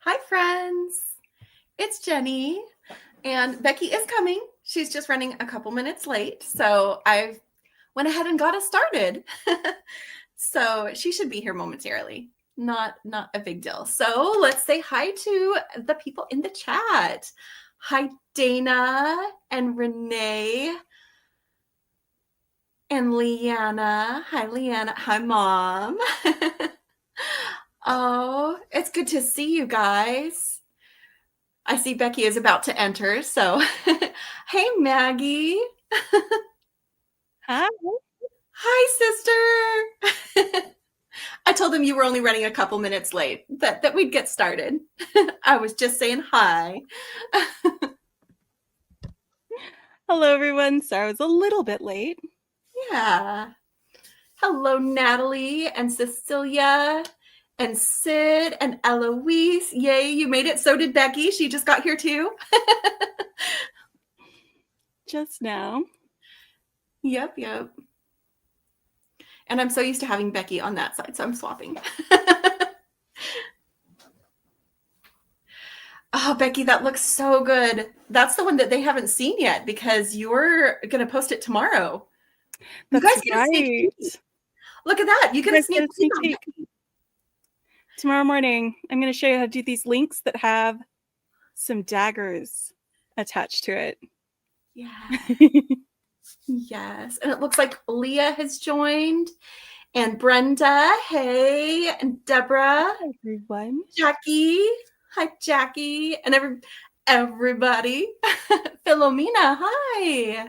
Hi, friends. It's Jenny, and Becky is coming. She's just running a couple minutes late, so I went ahead and got us started. So she should be here momentarily. Not a big deal. So let's say hi to the people in the chat. Hi, Dana and Renee and Leanna. Hi, Leanna. Hi, Mom. Oh, it's good to see you guys. I see Becky is about to enter, so hey, Maggie. Hi. Hi, sister. I told them you were only running a couple minutes late, that we'd get started. I was just saying hi. Hello, everyone. Sorry I was a little bit late. Yeah. Hello, Natalie and Cecilia and Sid and Eloise. Yay, you made it. So did Becky. She just got here too. Just now. Yep. And I'm so used to having Becky on that side, so I'm swapping. Oh, Becky, that looks so good. That's the one that they haven't seen yet because you're going to post it tomorrow. You That's guys get a right. sneak peek. Look at that. You get a sneak peek. Tomorrow morning, I'm going to show you how to do these links that have some daggers attached to it. Yeah. Yes. And it looks like Leah has joined. And Brenda. Hey. And Deborah. Hi, everyone. Jackie. Hi, Jackie. And everybody. Philomena. Hi.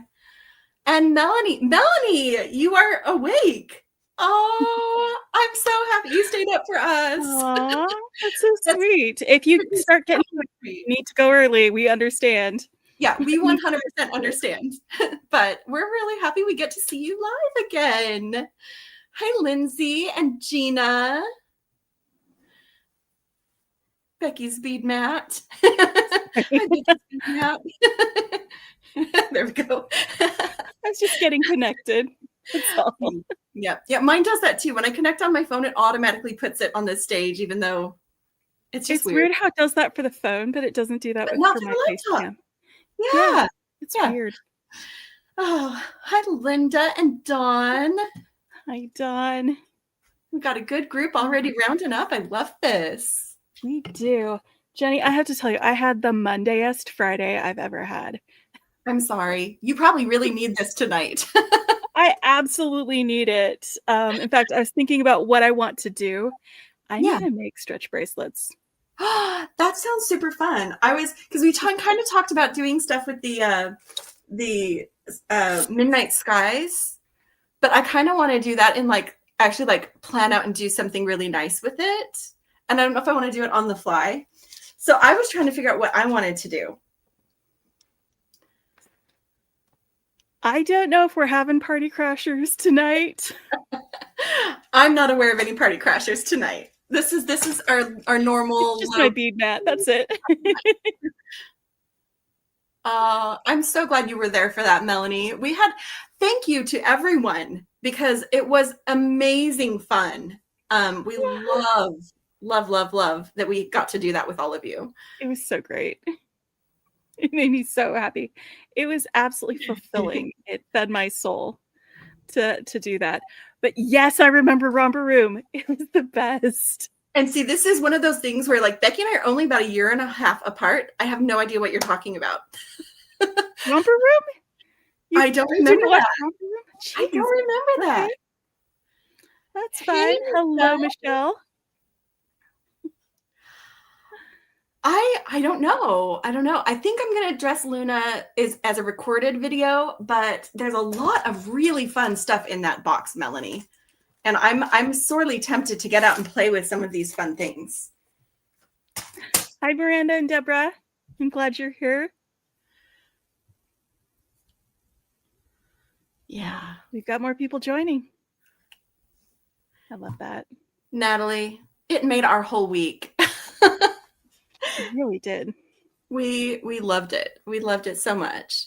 And Melanie. Melanie, you are awake. Oh, I'm so happy you stayed up for us. Aww, that's so sweet. If you start getting you need to go early, we understand. Yeah, we 100% understand. But we're really happy we get to see you live again. Hi, Lindsay and Gina. Becky's bead mat. Mat. There we go. I was just getting connected. That's all. Yeah, mine does that too. When I connect on my phone, it automatically puts it on the stage, even though it's just weird how it does that for the phone, but it doesn't do that for my FaceTime. Yeah, it's weird. Oh, hi, Linda and Dawn. Hi, Dawn. We've got a good group already rounding up. I love this. We do. Jenny, I have to tell you, I had the Mondayest Friday I've ever had. I'm sorry. You probably really need this tonight. I absolutely need it. In fact, I was thinking about what I want to do. I'm going to make stretch bracelets. That sounds super fun. Because we kind of talked about doing stuff with the Midnight Skies, but I kind of want to do that and actually plan out and do something really nice with it. And I don't know if I want to do it on the fly. So I was trying to figure out what I wanted to do. I don't know if we're having party crashers tonight. I'm not aware of any party crashers tonight. This is our normal. It's just my bead mat. That's it. I'm so glad you were there for that, Melanie. Thank you to everyone because it was amazing fun. We love that we got to do that with all of you. It was so great. It made me so happy. It was absolutely fulfilling. It fed my soul to do that. But yes, I remember Romper Room. It was the best. And see, this is one of those things where Becky and I are only about a year and a half apart. I have no idea what you're talking about. Romper Room? I don't remember that. I don't remember that. That's fine. Hey, hello, Michelle. I don't know. I think I'm going to dress Luna as a recorded video, but there's a lot of really fun stuff in that box, Melanie. And I'm sorely tempted to get out and play with some of these fun things. Hi, Miranda and Deborah. I'm glad you're here. Yeah. We've got more people joining. I love that. Natalie, it made our whole week. It really did. We loved it. We loved it so much.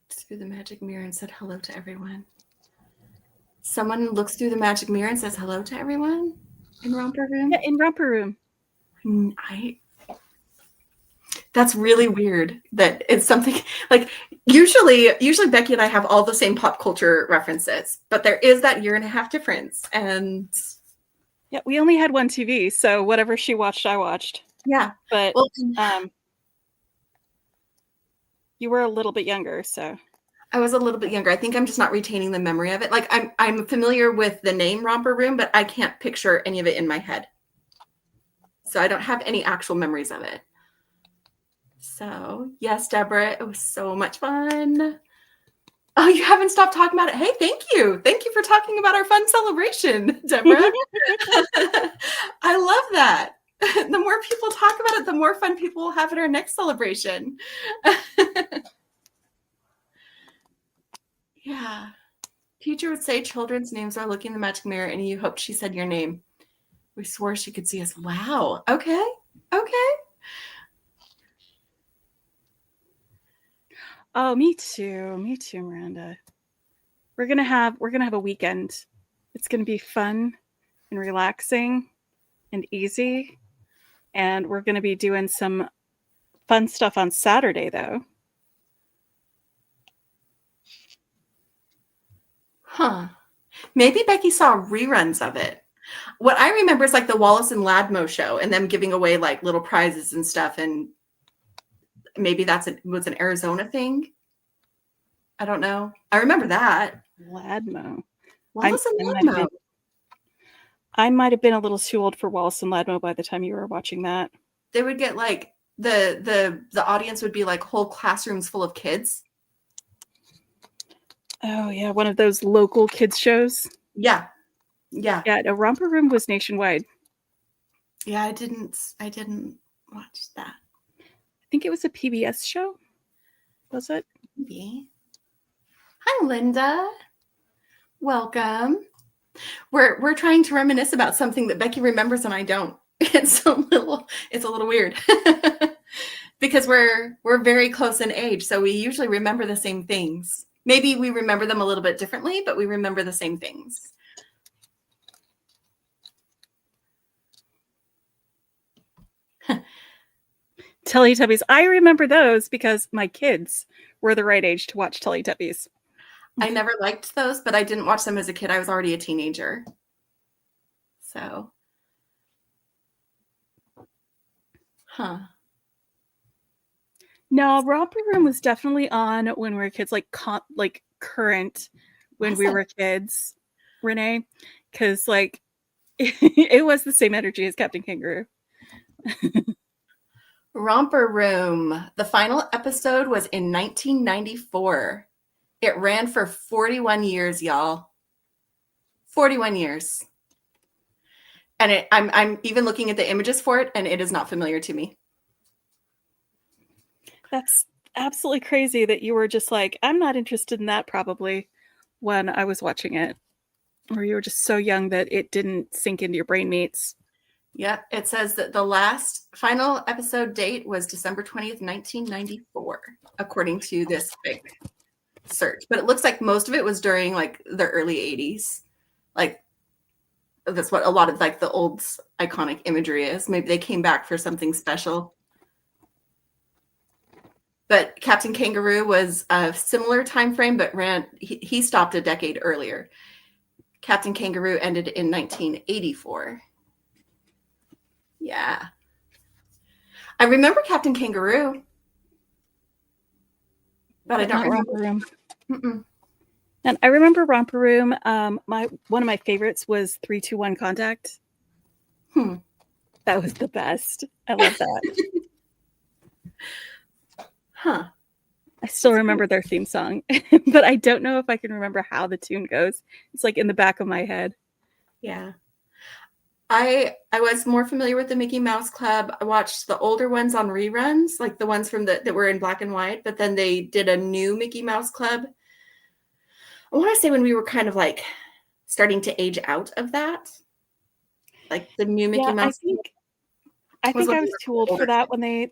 Just threw the magic mirror and said hello to everyone. Someone looks through the magic mirror and says hello to everyone in Romper Room. Yeah, in Romper Room. That's really weird that it's something like usually Beki and I have all the same pop culture references, but there is that 1.5 year difference. And yeah, we only had one TV, so whatever she watched, I watched. Yeah. But Well, you were a little bit younger, so I was a little bit younger. I think I'm just not retaining the memory of it. Like I'm familiar with the name Romper Room, but I can't picture any of it in my head. So I don't have any actual memories of it. So yes, Deborah, it was so much fun. Oh, you haven't stopped talking about it. Hey, thank you. Thank you for talking about our fun celebration, Deborah. I love that. The more people talk about it, the more fun people will have at our next celebration. Yeah. Teacher would say children's names are looking in the magic mirror, and you hoped she said your name. We swore she could see us. Wow. Okay. Okay. Oh, me too. Me too, Miranda. We're gonna have a weekend. It's gonna be fun and relaxing and easy. And we're gonna be doing some fun stuff on Saturday though. Huh. Maybe Beki saw reruns of it. What I remember is like the Wallace and Ladmo show and them giving away like little prizes and stuff. And maybe was an Arizona thing. I don't know. I remember that. Ladmo. Wallace and Ladmo. I might have been a little too old for Wallace and Ladmo by the time you were watching that. They would get like the audience would be like whole classrooms full of kids. Oh yeah, one of those local kids shows. Yeah. Yeah. Yeah, no, Romper Room was nationwide. Yeah, I didn't watch that. I think it was a PBS show. Was it? Maybe. Hi, Linda. Welcome. We're trying to reminisce about something that Beki remembers and I don't. It's a little weird. Because we're very close in age, so we usually remember the same things. Maybe we remember them a little bit differently, but we remember the same things. Teletubbies. I remember those because my kids were the right age to watch Teletubbies. I never liked those, but I didn't watch them as a kid. I was already a teenager. So, huh. No, Romper Room was definitely on when we were kids, like current when we were kids, Renee, because like it was the same energy as Captain Kangaroo. Romper Room. The final episode was in 1994. It ran for 41 years, y'all. 41 years. And I'm even looking at the images for it, and it is not familiar to me. That's absolutely crazy that you were just like, I'm not interested in that probably when I was watching it. Or you were just so young that it didn't sink into your brain meats. Yeah, it says that the last final episode date was December 20th, 1994, according to this big search. But it looks like most of it was during like the early 80s. Like that's what a lot of like the old iconic imagery is. Maybe they came back for something special. But Captain Kangaroo was a similar time frame, but he stopped a decade earlier. Captain Kangaroo ended in 1984. Yeah. I remember Captain Kangaroo, but I don't remember Romper Room. Mm-mm. And I remember Romper Room. One of my favorites was 3-2-1 Contact. That was the best. I love that. Huh. I still remember their theme song, but I don't know if I can remember how the tune goes. It's like in the back of my head. Yeah. I was more familiar with the Mickey Mouse Club. I watched the older ones on reruns, like the ones from that were in black and white, but then they did a new Mickey Mouse Club. I want to say when we were kind of like starting to age out of that. Like the new Mickey Mouse. I think I was too old for that when they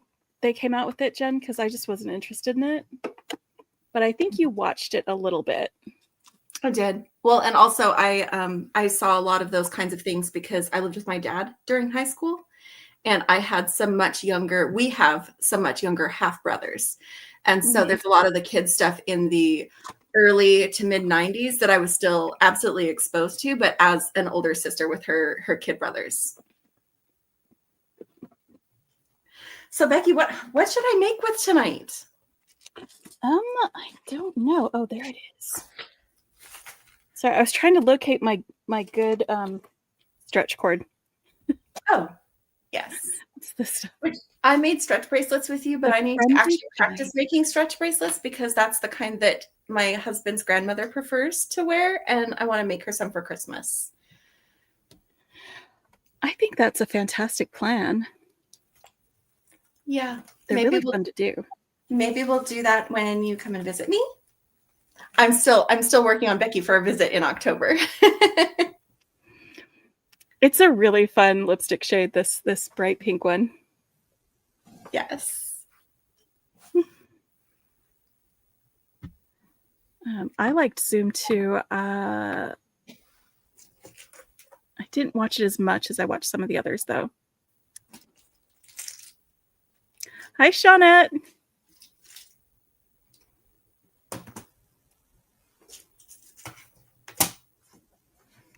came out with it, Jen, because I just wasn't interested in it. But I think you watched it a little bit. I did. Well, and also I saw a lot of those kinds of things because I lived with my dad during high school, and I had some much younger we have some much younger half brothers. And so Mhm. there's a lot of the kids stuff in the early to mid 90s that I was still absolutely exposed to, but as an older sister with her kid brothers. So Becky, what should I make with tonight? I don't know. Oh, there it is. Sorry, I was trying to locate my good stretch cord. Oh, yes. What's this stuff? Which I made stretch bracelets with you, but The I need to frenzied actually practice giant. making stretch bracelets because that's the kind that my husband's grandmother prefers to wear, and I want to make her some for Christmas. I think that's a fantastic plan. Yeah, They're really fun to do. maybe we'll do that when you come and visit me. I'm still working on Becky for a visit in October. It's a really fun lipstick shade, this bright pink one. Yes. I liked Zoom too. I didn't watch it as much as I watched some of the others, though. Hi, Shawnette.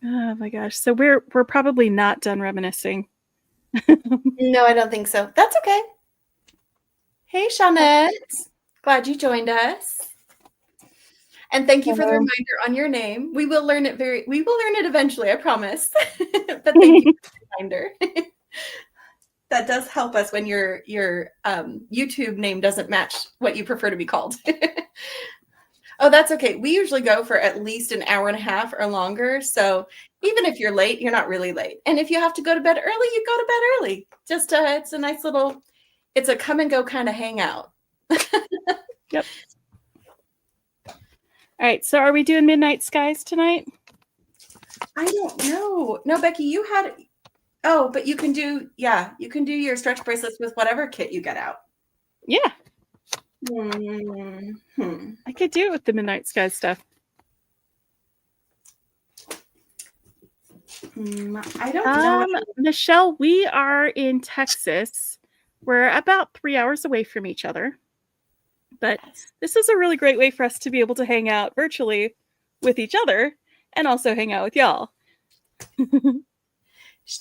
Oh my gosh! So we're probably not done reminiscing. No, I don't think so. That's okay. Hey, Shawnette. Glad you joined us. And thank you for the reminder on your name. We will learn it eventually, I promise. But thank you for the reminder. That does help us when your YouTube name doesn't match what you prefer to be called. Oh, that's okay. We usually go for at least an hour and a half or longer. So even if you're late, you're not really late. And if you have to go to bed early, you go to bed early. Just it's a nice little, it's a come and go kind of hangout. Yep. All right. So are we doing Midnight Skies tonight? I don't know. No, Becky, you had. Oh, but you can do your stretch bracelets with whatever kit you get out. Yeah. Mm-hmm. I could do it with the Midnight Skies stuff. I don't know. Michelle, we are in Texas. We're about 3 hours away from each other. But this is a really great way for us to be able to hang out virtually with each other and also hang out with y'all.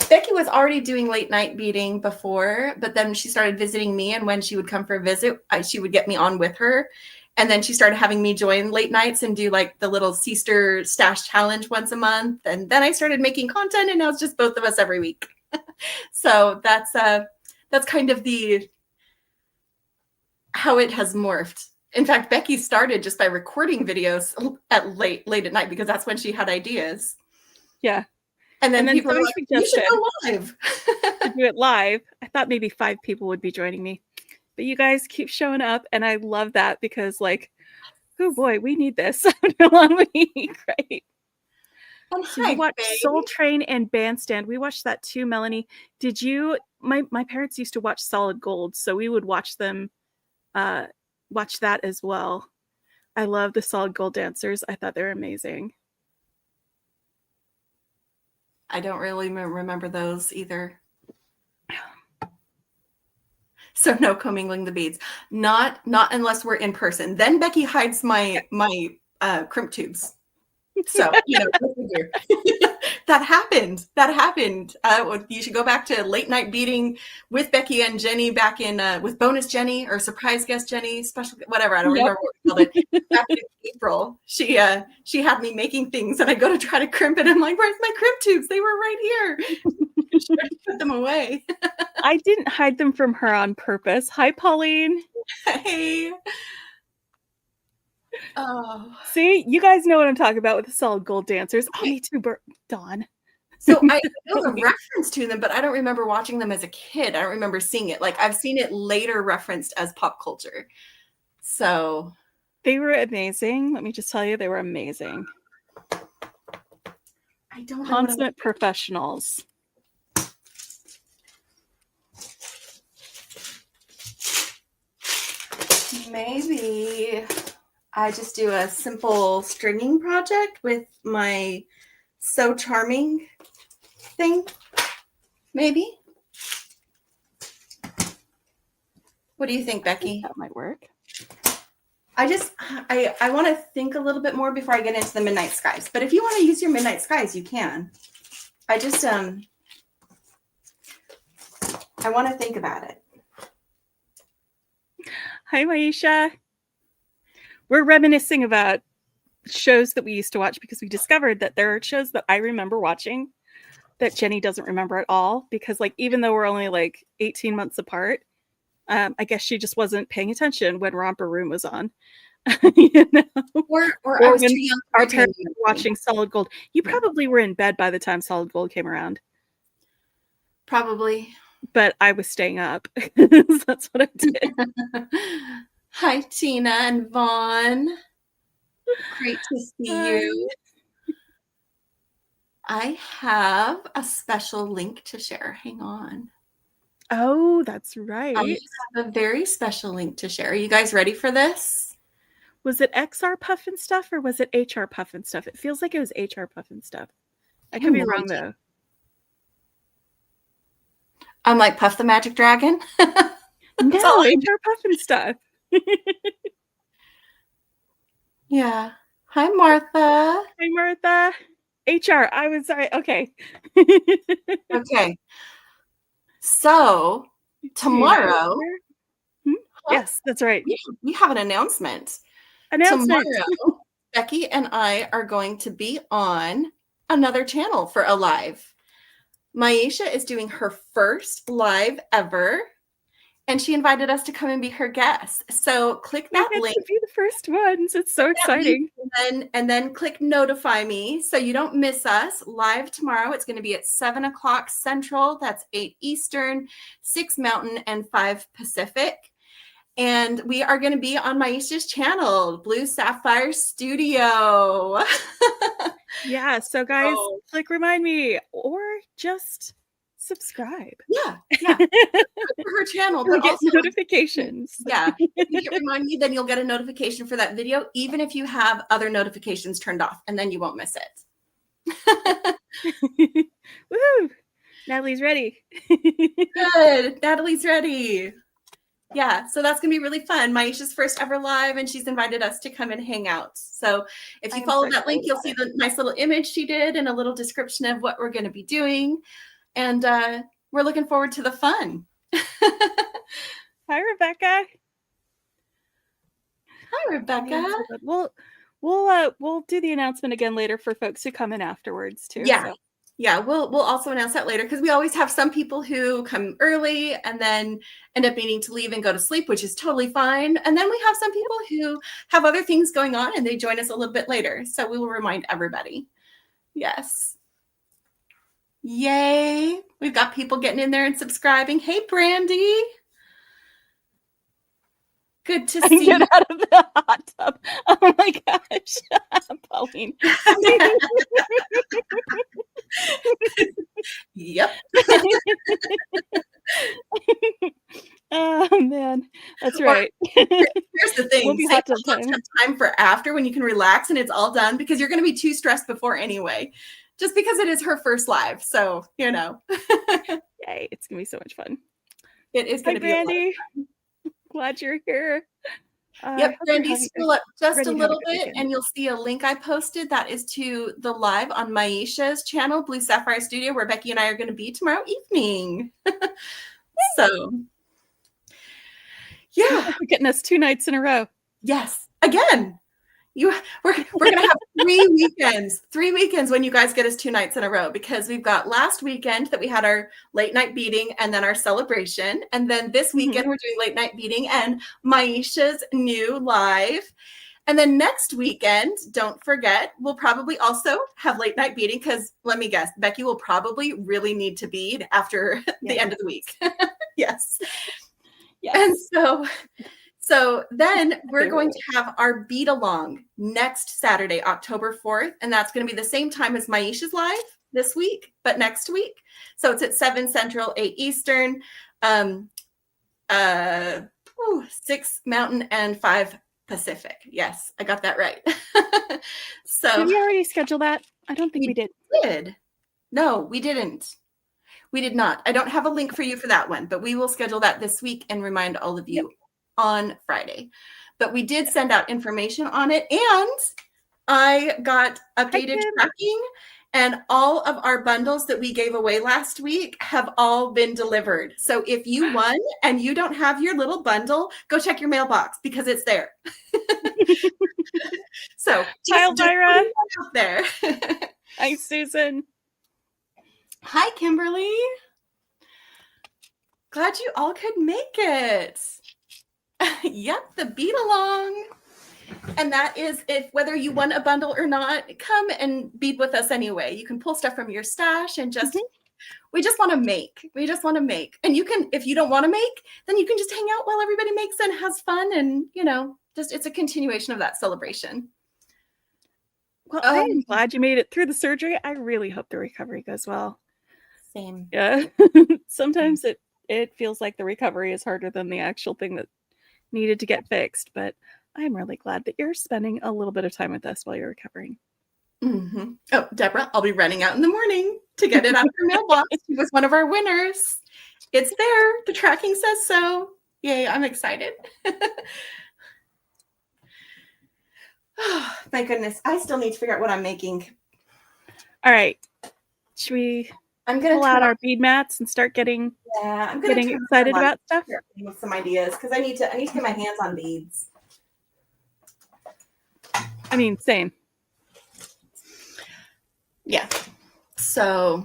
Becky was already doing late night beading before, but then she started visiting me. And when she would come for a visit, she would get me on with her. And then she started having me join late nights and do like the little Seaster stash challenge once a month. And then I started making content, and now it's just both of us every week. So that's kind of how it has morphed. In fact, Becky started just by recording videos at late at night because that's when she had ideas. Yeah. And then people were like, you should go live. To do it live. I thought maybe 5 people would be joining me. But you guys keep showing up, and I love that because, like, oh boy, we need this one week, right? So you watched Soul Train and Bandstand. We watched that too, Melanie. Did you? My parents used to watch Solid Gold, so we would watch them, watch that as well. I love the Solid Gold dancers. I thought they were amazing. I don't really remember those either. So no commingling the beads. Not unless we're in person. Then Becky hides my crimp tubes. So, that happened. You should go back to late night beading with Becky and Jenny back in with bonus Jenny or surprise guest Jenny, special whatever. I don't remember what we called it. Back in April, she had me making things, and I go to try to crimp it. I'm like, where's my crimp tubes? They were right here. She already put them away. I didn't hide them from her on purpose. Hi, Pauline. Hey. Oh, see, you guys know what I'm talking about with the Solid Gold dancers. Oh, me too, Dawn. So I know the reference to them, but I don't remember watching them as a kid. I don't remember seeing it. Like, I've seen it later referenced as pop culture. So they were amazing. Let me just tell you, they were amazing. I don't know. Consummate professionals. Maybe I just do a simple stringing project with my So Charming thing, maybe. What do you think, Becky? That might work. I want to think a little bit more before I get into the Midnight Skies. But if you want to use your Midnight Skies, you can. I want to think about it. Hi, Maisha. We're reminiscing about shows that we used to watch because we discovered that there are shows that I remember watching that Jenny doesn't remember at all, because like even though we're only like 18 months apart, I guess she just wasn't paying attention when Romper Room was on. You know? Or I was when too young our parents were watching Solid Gold. You probably were in bed by the time Solid Gold came around. Probably. But I was staying up. That's what I did. Hi, Tina and Vaughn. Great to see you. I have a special link to share. Hang on. Oh, that's right. I have a very special link to share. Are you guys ready for this? Was it XR Puffin stuff or was it HR Puffin stuff? It feels like it was HR Puffin stuff. I could be wrong though. I'm like Puff the Magic Dragon. No, HR Puffin stuff. Yeah. Hi, Martha. Hi, Martha. HR. I was sorry. Okay. Okay. So tomorrow. Yes, that's right. We have an announcement. Tomorrow, Becky and I are going to be on another channel for a live. Maisha is doing her first live ever, and she invited us to come and be her guest. So click that link. To be the first ones. It's so exciting. And then click notify me so you don't miss us live tomorrow. It's going to be at 7 o'clock Central. That's 8 Eastern, 6 Mountain, and 5 Pacific. And we are going to be on Maisha's channel, Blue Sapphire Studio. Yeah, so guys, click remind me or just subscribe. Yeah. Her channel, but get notifications. Yeah, if you get remind me, then you'll get a notification for that video, even if you have other notifications turned off, and then you won't miss it. Woo! Natalie's ready. Good. Natalie's ready. Yeah, so that's gonna be really fun. Maisha's first ever live, and she's invited us to come and hang out. So if you follow that link, you'll see the nice little image she did and a little description of what we're going to be doing. And we're looking forward to the fun. Hi, Rebecca. Hi, Rebecca. We'll do the announcement again later for folks who come in afterwards too. Yeah. So. Yeah, we'll also announce that later because we always have some people who come early and then end up needing to leave and go to sleep, which is totally fine. And then we have some people who have other things going on and they join us a little bit later. So we will remind everybody. Yes. Yay. We've got people getting in there and subscribing. Hey, Brandy. Good to see you. Get out of the hot tub. Oh my gosh. Pauline. Yep. Oh man, that's right. Here's the thing. We'll be hot tub time for after when you can relax and it's all done because you're going to be too stressed before anyway. Just because it is her first live. So, you know. Yay, it's going to be so much fun. It is going to be Brandy. Glad you're here. Yep, Brandy, scroll up just a little bit and you'll see a link I posted that is to the live on Maisha's channel, Blue Sapphire Studio, where Becky and I are going to be tomorrow evening. So, yeah. We're getting us 2 nights in a row. Yes, again. We're going to have 3 weekends when you guys get us 2 nights in a row because we've got last weekend that we had our late night beading and then our celebration. And then this weekend we're doing late night beading and Maisha's new live. And then next weekend, don't forget, we'll probably also have late night beading because let me guess, Becky will probably really need to bead after the end of the week. Yes. And so then we're going to have our bead along next Saturday, October 4th. And that's going to be the same time as Maisha's live this week, but next week. So it's at 7 Central, 8 Eastern, 6 Mountain, and 5 Pacific. Yes, I got that right. Did So we already schedule that? I don't think we did. did. No, we didn't. We did not. I don't have a link for you for that one, but we will schedule that this week and remind all of you on Friday. But we did send out information on it, and I got updated tracking, and all of our bundles that we gave away last week have all been delivered. So if you won and you don't have your little bundle, go check your mailbox because it's there. So Hi, Elvira. Out there. Hi, Susan. Hi, Kimberly. Glad you all could make it. Yep, the beat along. And that is if whether you won a bundle or not, come and bead with us anyway. You can pull stuff from your stash and just we just want to make. We just want to make. And you can, if you don't want to make, then you can just hang out while everybody makes and has fun. And just it's a continuation of that celebration. Well, I'm glad you made it through the surgery. I really hope the recovery goes well. Same. Yeah. Sometimes it feels like the recovery is harder than the actual thing that needed to get fixed, but I'm really glad that you're spending a little bit of time with us while you're recovering. Mm-hmm. Oh, Deborah, I'll be running out in the morning to get it out of her mailbox. She was one of our winners. It's there. The tracking says so. Yay, I'm excited. Oh, my goodness. I still need to figure out what I'm making. All right. Should we pull out our bead mats and start getting excited about stuff? With some ideas because I need to get my hands on beads. I mean, same. Yeah. So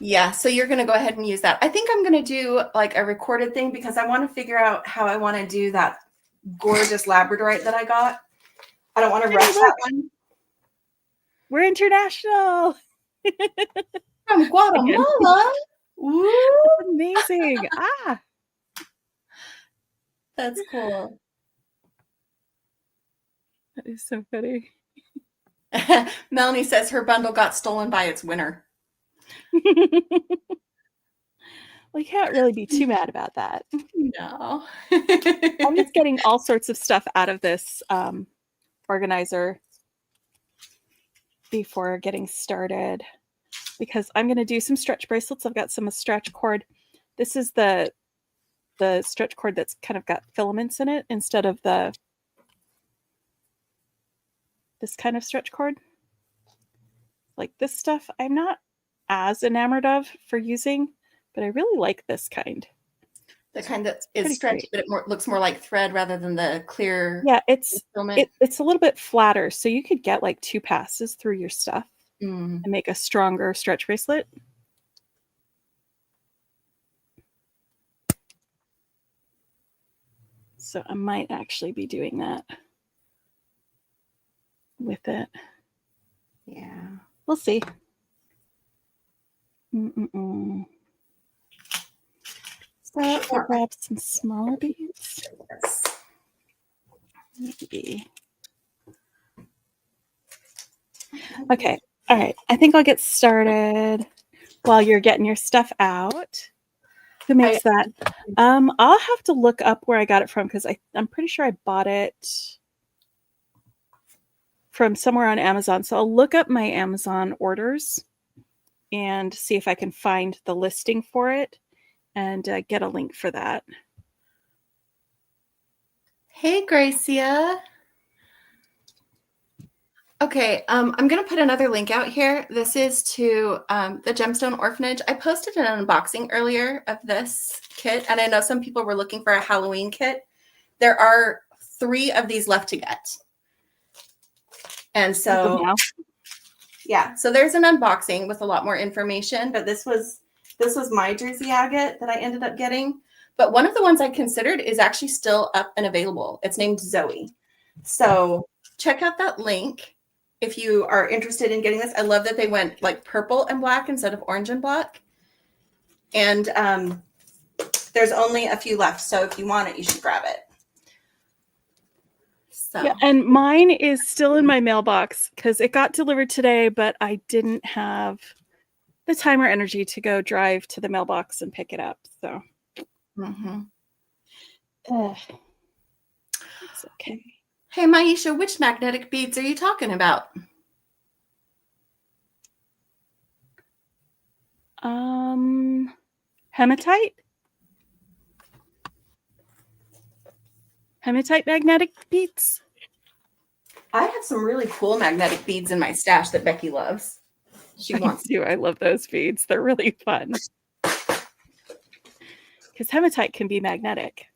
you're going to go ahead and use that. I think I'm going to do like a recorded thing because I want to figure out how I want to do that gorgeous labradorite that I got. I don't want to rush that one. We're international. From Guatemala. That's amazing. That's cool. That is so funny. Melanie says her bundle got stolen by its winner. We can't really be too mad about that. No. I'm just getting all sorts of stuff out of this organizer before getting started because I'm going to do some stretch bracelets. I've got some stretch cord. This is the stretch cord that's kind of got filaments in it instead of this kind of stretch cord. Like this stuff I'm not as enamored of for using, but I really like this kind. The kind that is stretched, but it looks more like thread rather than the clear. Yeah, it's a little bit flatter, so you could get like 2 passes through your stuff and make a stronger stretch bracelet. So I might actually be doing that with it. Yeah. We'll see. So I'll grab some smaller beads. Maybe. Okay. All right. I think I'll get started while you're getting your stuff out. Who makes that? I'll have to look up where I got it from because I'm pretty sure I bought it from somewhere on Amazon. So I'll look up my Amazon orders and see if I can find the listing for it and get a link for that. Hey, Gracia. Okay, I'm going to put another link out here. This is to the Gemstone Orphanage. I posted an unboxing earlier of this kit, and I know some people were looking for a Halloween kit. There are 3 of these left to get. And so, yeah, so there's an unboxing with a lot more information, but this was my Jersey agate that I ended up getting. But one of the ones I considered is actually still up and available. It's named Zoe. So check out that link if you are interested in getting this. I love that they went like purple and black instead of orange and black. And there's only a few left. So if you want it, you should grab it. So. Yeah, and mine is still in my mailbox because it got delivered today, but I didn't have the time or energy to go drive to the mailbox and pick it up. So, It's okay. Hey, Maisha, which magnetic beads are you talking about? Hematite? Hematite magnetic beads? I have some really cool magnetic beads in my stash that Becky loves. She wants. I do. I love those beads. They're really fun. Because hematite can be magnetic.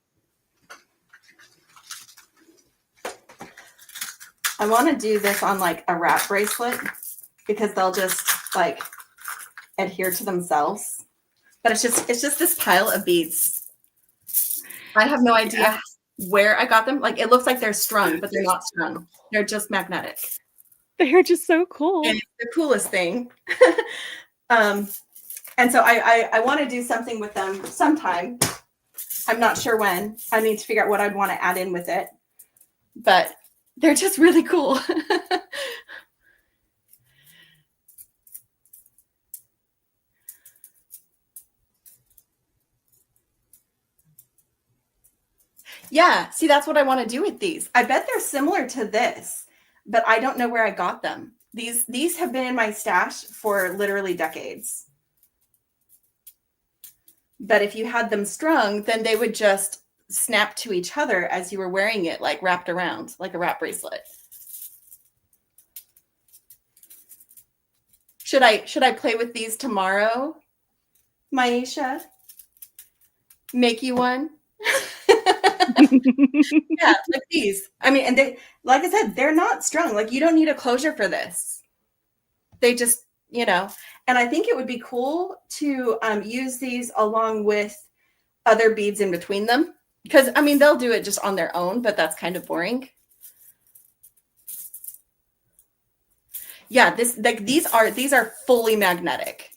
I want to do this on like a wrap bracelet because they'll just like adhere to themselves. But it's just this pile of beads. I have no idea where I got them. Like it looks like they're strung, but they're not strung. They're just magnetic. They're just so cool. And it's the coolest thing. And so I want to do something with them sometime. I'm not sure when. I need to figure out what I'd want to add in with it. But they're just really cool. Yeah, see, that's what I want to do with these. I bet they're similar to this, but I don't know where I got them. These have been in my stash for literally decades. But if you had them strung, then they would just snap to each other as you were wearing it, like wrapped around, like a wrap bracelet. Should I play with these tomorrow, Maisha? Make you one? Yeah, like these. I mean, and they, like I said, they're not strung. Like you don't need a closure for this. They just, and I think it would be cool to use these along with other beads in between them. Because, I mean, they'll do it just on their own, but that's kind of boring. Yeah, these are fully magnetic,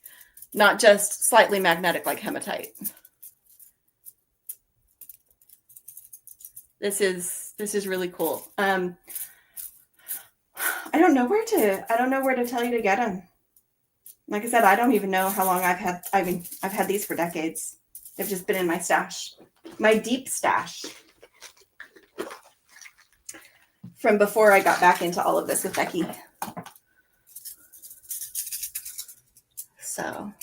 not just slightly magnetic like hematite. This is really cool. I don't know where to tell you to get them. Like I said, I don't even know how long I've had these for decades. They've just been in my stash, my deep stash, from before I got back into all of this with Becky. So.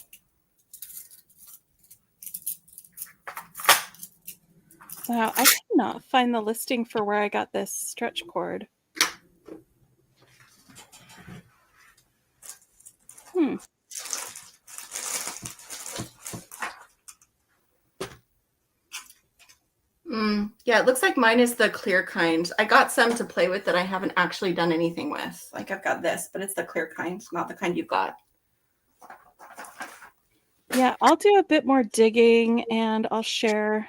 Wow, I cannot find the listing for where I got this stretch cord. Yeah, it looks like mine is the clear kind. I got some to play with that I haven't actually done anything with. Like I've got this, but it's the clear kind, not the kind you've got. Yeah, I'll do a bit more digging and I'll share.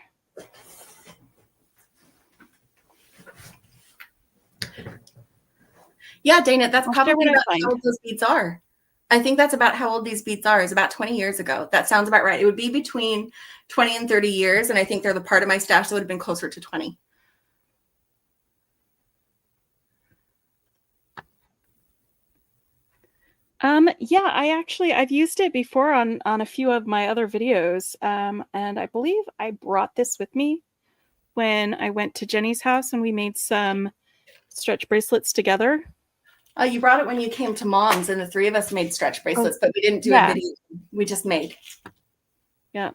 Yeah, Dana, that's probably about how old those beads are. I think that's about how old these beads are, is about 20 years ago. That sounds about right. It would be between 20 and 30 years, and I think they're the part of my stash that would have been closer to 20. Yeah, I've used it before on a few of my other videos. And I believe I brought this with me when I went to Jenny's house and we made some stretch bracelets together. You brought it when you came to Mom's, and the three of us made stretch bracelets, but we didn't do a video. We just made. Yeah.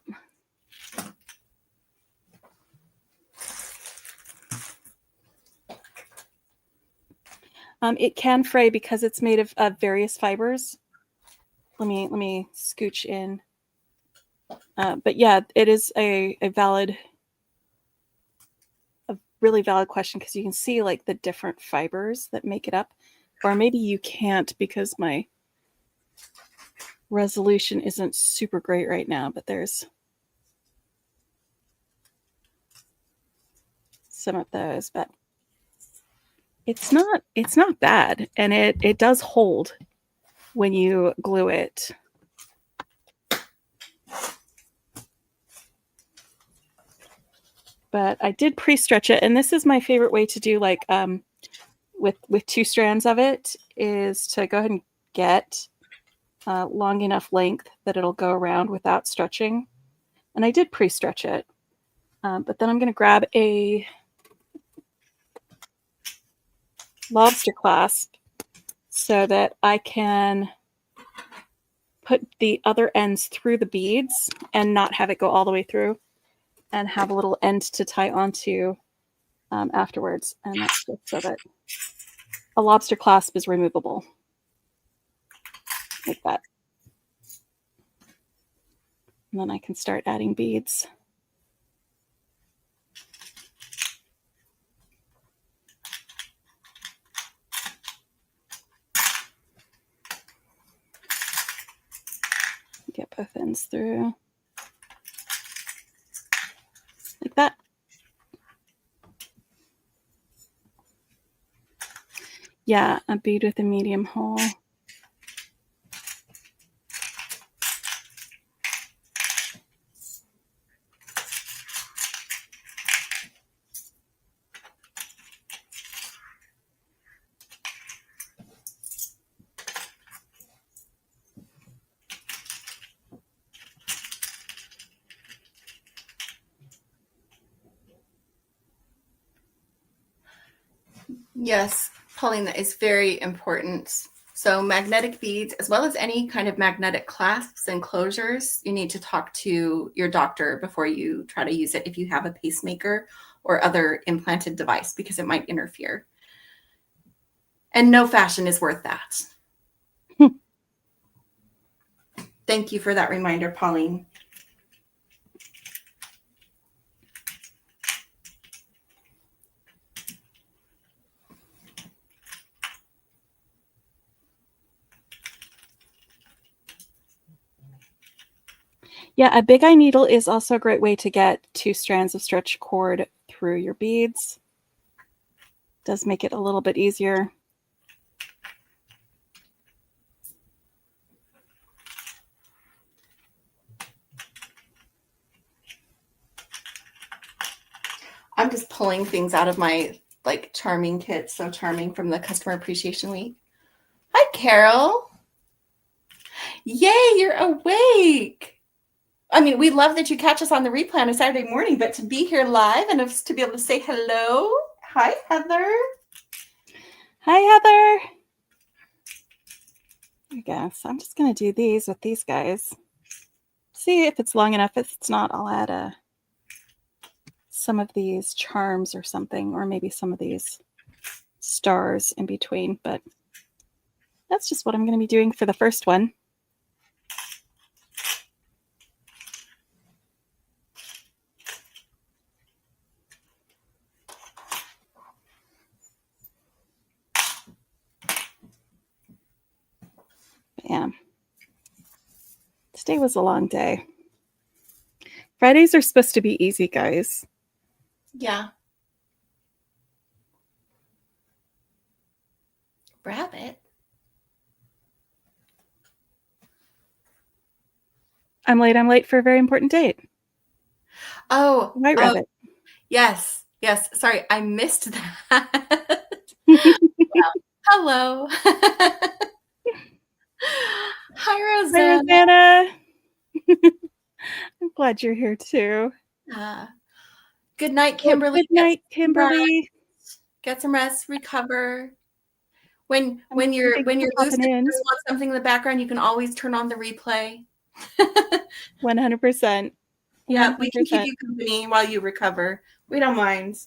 It can fray because it's made of various fibers. Let me scooch in. But yeah, it is a really valid question because you can see like the different fibers that make it up. Or maybe you can't because my resolution isn't super great right now, but there's some of those, but it's not bad, and it does hold when you glue it. But I did pre-stretch it, and this is my favorite way to do like with two strands of it is to go ahead and get long enough length that it'll go around without stretching. And I did pre-stretch it. But then I'm going to grab a lobster clasp so that I can put the other ends through the beads and not have it go all the way through, and have a little end to tie onto afterwards. And that's just so that a lobster clasp is removable, like that. And then I can start adding beads. Get both ends through, like that. Yeah, a bead with a medium hole. Yes, Pauline, that is very important. So magnetic beads, as well as any kind of magnetic clasps and closures, you need to talk to your doctor before you try to use it if you have a pacemaker or other implanted device, because it might interfere. And no fashion is worth that. Thank you for that reminder, Pauline. Yeah, a big eye needle is also a great way to get 2 strands of stretch cord through your beads. Does make it a little bit easier. I'm just pulling things out of my like charming kit. So charming from the Customer Appreciation Week. Hi, Carol. Yay, you're awake. I mean, we love that you catch us on the replay on a Saturday morning, but to be here live and to be able to say hello. Hi, Heather. Hi, Heather. I guess I'm just going to do these with these guys. See if it's long enough. If it's not, I'll add some of these charms or something, or maybe some of these stars in between. But that's just what I'm going to be doing for the first one. Bam. Today was a long day. Fridays are supposed to be easy, guys. Yeah. Rabbit. I'm late for a very important date. Oh, White rabbit. Yes. Yes. Sorry, I missed that. Wow. Hello. Hi, Rosanna. Hi, Rosanna. I'm glad you're here too. Good night, Kimberly. Good night, Kimberly. Get some rest, recover. When you're lucid and just want something in the background, you can always turn on the replay. 100%. Yeah, we can keep you company while you recover. We don't mind.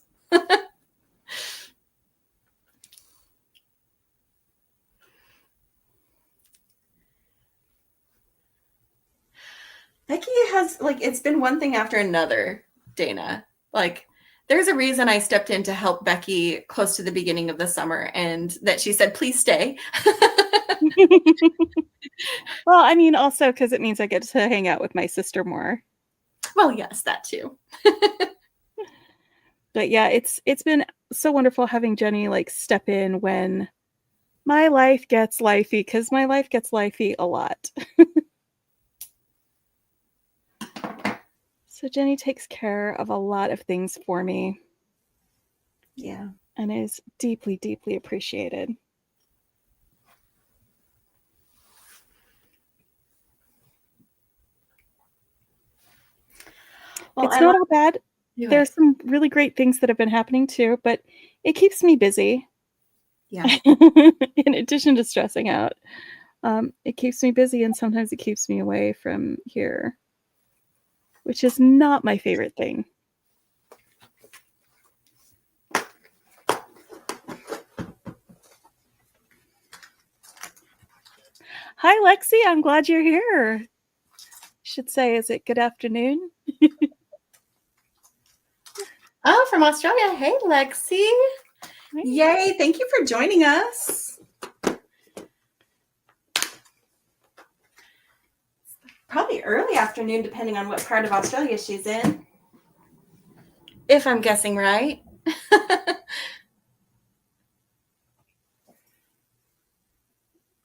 Becky has, like, it's been one thing after another, Dana. Like, there's a reason I stepped in to help Becky close to the beginning of the summer, and that she said, please stay. Well, I mean, also because it means I get to hang out with my sister more. Well, yes, that too. But yeah, it's been so wonderful having Jenny like step in when my life gets lifey, because my life gets lifey a lot. So Jenny takes care of a lot of things for me. Yeah. And is deeply, deeply appreciated. Well, it's not all bad. Do There's it. some really great things that have been happening too, but it keeps me busy. Yeah. In addition to stressing out, it keeps me busy and sometimes it keeps me away from here, which is not my favorite thing. Hi, Lexi. I'm glad you're here. Should say, is it good afternoon? Oh, from Australia. Hey, Lexi. Hi. Yay. Thank you for joining us. Probably early afternoon, depending on what part of Australia she's in. If I'm guessing right.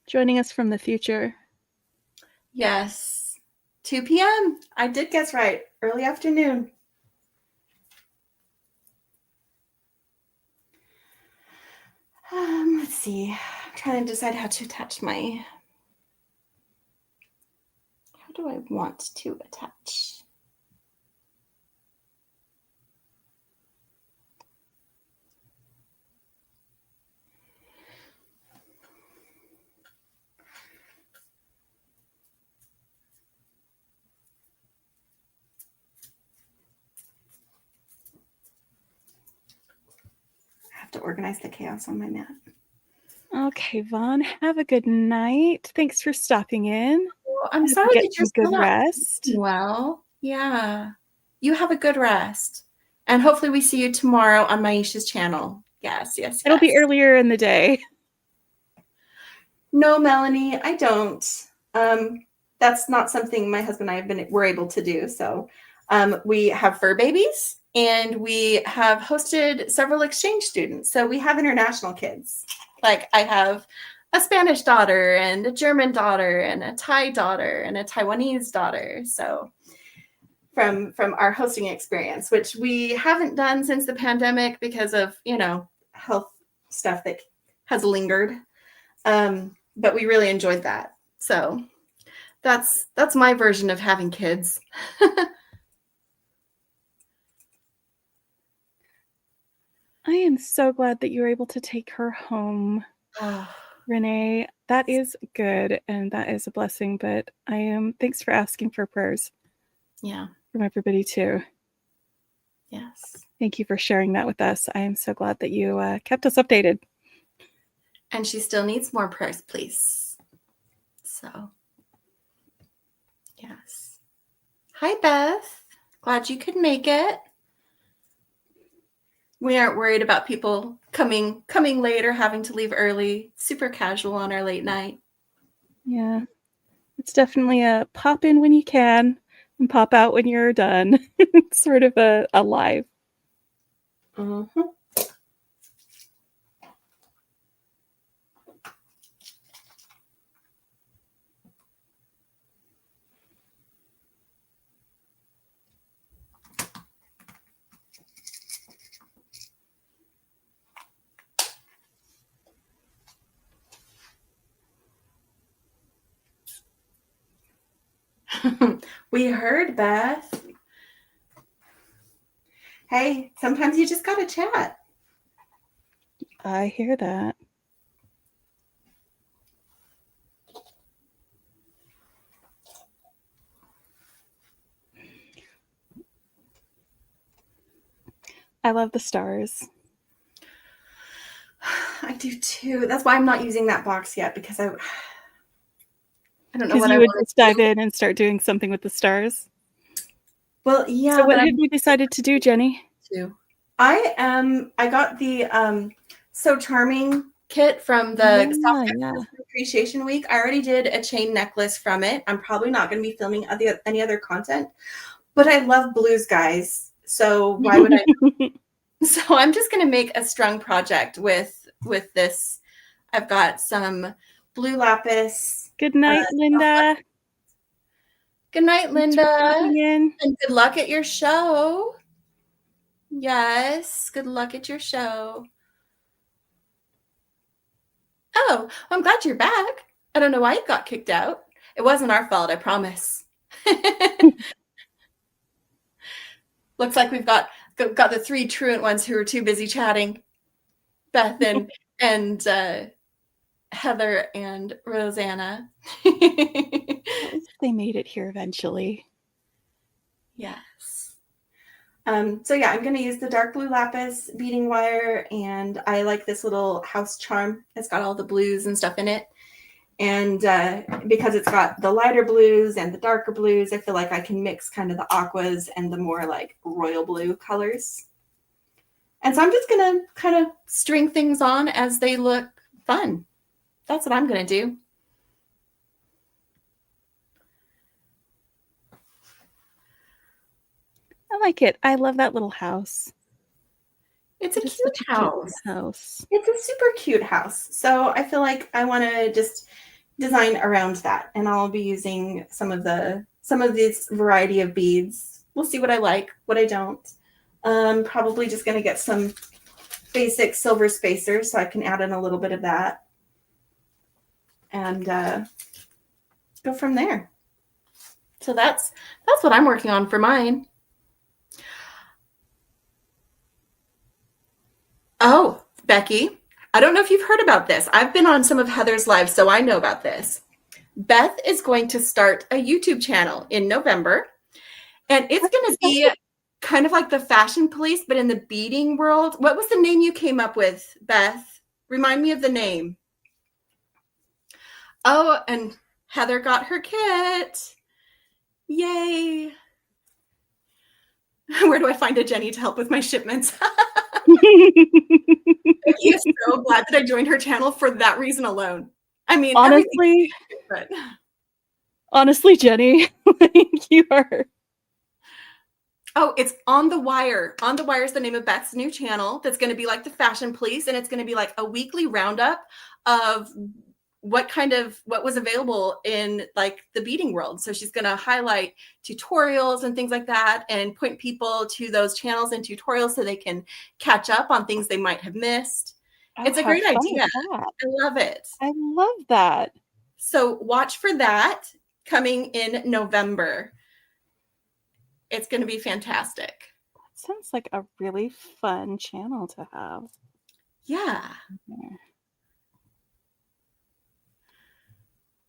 Joining us from the future. Yes. 2 p.m. I did guess right. Early afternoon. Let's see. I'm trying to decide how to attach my. How do I want to attach? I have to organize the chaos on my mat. Okay, Vaughn, have a good night. Thanks for stopping in. Well, I'm Hope you sorry get that you're some good still not rest. sleeping well. Yeah. You have a good rest. And hopefully we see you tomorrow on Maisha's channel. Yes, yes, It'll be yes. earlier in the day. No, Melanie, I don't. That's not something my husband and I were able to do. So we have fur babies and we have hosted several exchange students. So we have international kids. Like I have a Spanish daughter and a German daughter and a Thai daughter and a Taiwanese daughter. So from our hosting experience, which we haven't done since the pandemic because of, health stuff that has lingered. But we really enjoyed that. So that's my version of having kids. I am so glad that you were able to take her home, Renee. That is good and that is a blessing, but thanks for asking for prayers. Yeah. From everybody too. Yes. Thank you for sharing that with us. I am so glad that you kept us updated. And she still needs more prayers, please. So, yes. Hi, Beth. Glad you could make it. We aren't worried about people coming late or having to leave early. Super casual on our late night. Yeah. It's definitely a pop in when you can and pop out when you're done. It's sort of a live. Mm-hmm. We heard, Beth. Hey, sometimes you just gotta chat. I hear that. I love the stars. I do too. That's why I'm not using that box yet because I don't know Because what I you would want just to dive do. in and start doing something with the stars. Well, So yeah, what but have you decided to do, Jenny? I got the So Charming kit from the Yeah. Appreciation Week. I already did a chain necklace from it. I'm probably not going to be filming any other content, but I love blues, guys. So why would I? So I'm just going to make a strung project with this. I've got some blue lapis. Good night, Linda. Good night, Thanks for Linda. popping in. And good luck at your show. Yes, good luck at your show. Oh, I'm glad you're back. I don't know why you got kicked out. It wasn't our fault, I promise. Looks like we've got got the three truant ones who were too busy chatting. Beth and Heather and Rosanna. At least they made it here eventually. Yes. So yeah, I'm going to use the dark blue lapis beading wire, and I like this little house charm. It's got all the blues and stuff in it. And because it's got the lighter blues and the darker blues, I feel like I can mix kind of the aquas and the more like royal blue colors. And so I'm just going to kind of string things on as they look fun. That's what I'm going to do. I like it. I love that little house. It's a cute house. It's a super cute house. So I feel like I want to just design around that, and I'll be using some of this variety of beads. We'll see what I like, what I don't. Probably just going to get some basic silver spacers so I can add in a little bit of that, and go from there. So that's what I'm working on for mine. Oh, Becky, I don't know if you've heard about this. I've been on some of Heather's lives, so I know about this. Beth is going to start a YouTube channel in November, and it's going to be kind of like the fashion police, but in the beading world. What was the name you came up with, Beth? Remind me of the name. Oh, and Heather got her kit. Yay. Where do I find a Jenny to help with my shipments? Becky is so glad that I joined her channel for that reason alone. I mean, honestly, Jenny, you are. Oh, it's On the Wire. On the Wire is the name of Beth's new channel. That's going to be like the fashion police, and it's going to be like a weekly roundup of what was available in like the beading world. So she's going to highlight tutorials and things like that, and point people to those channels and tutorials so they can catch up on things they might have missed. It's a great idea. I love it. I love that. So watch for that coming in November. It's going to be fantastic. That sounds like a really fun channel to have. Yeah.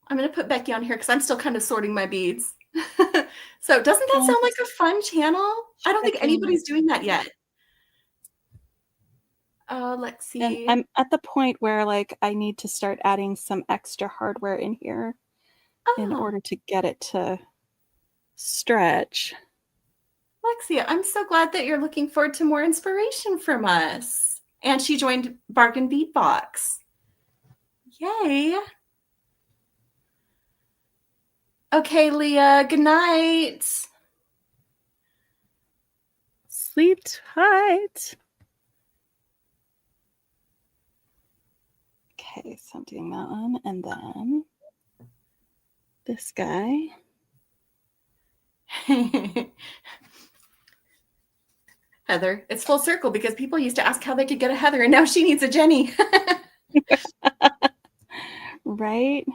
I'm going to put Becky on here because I'm still kind of sorting my beads. So doesn't that sound like a fun channel? I don't think anybody's doing that yet. Let's see. And I'm at the point where like I need to start adding some extra hardware in here in order to get it to stretch. Lexia, I'm so glad that you're looking forward to more inspiration from us. And she joined Bargain Bead Box. Yay. Okay, Leah, good night. Sleep tight. Okay, so I'm doing that one, and then this guy. Heather, it's full circle because people used to ask how they could get a Heather, and now she needs a Jenny. Right?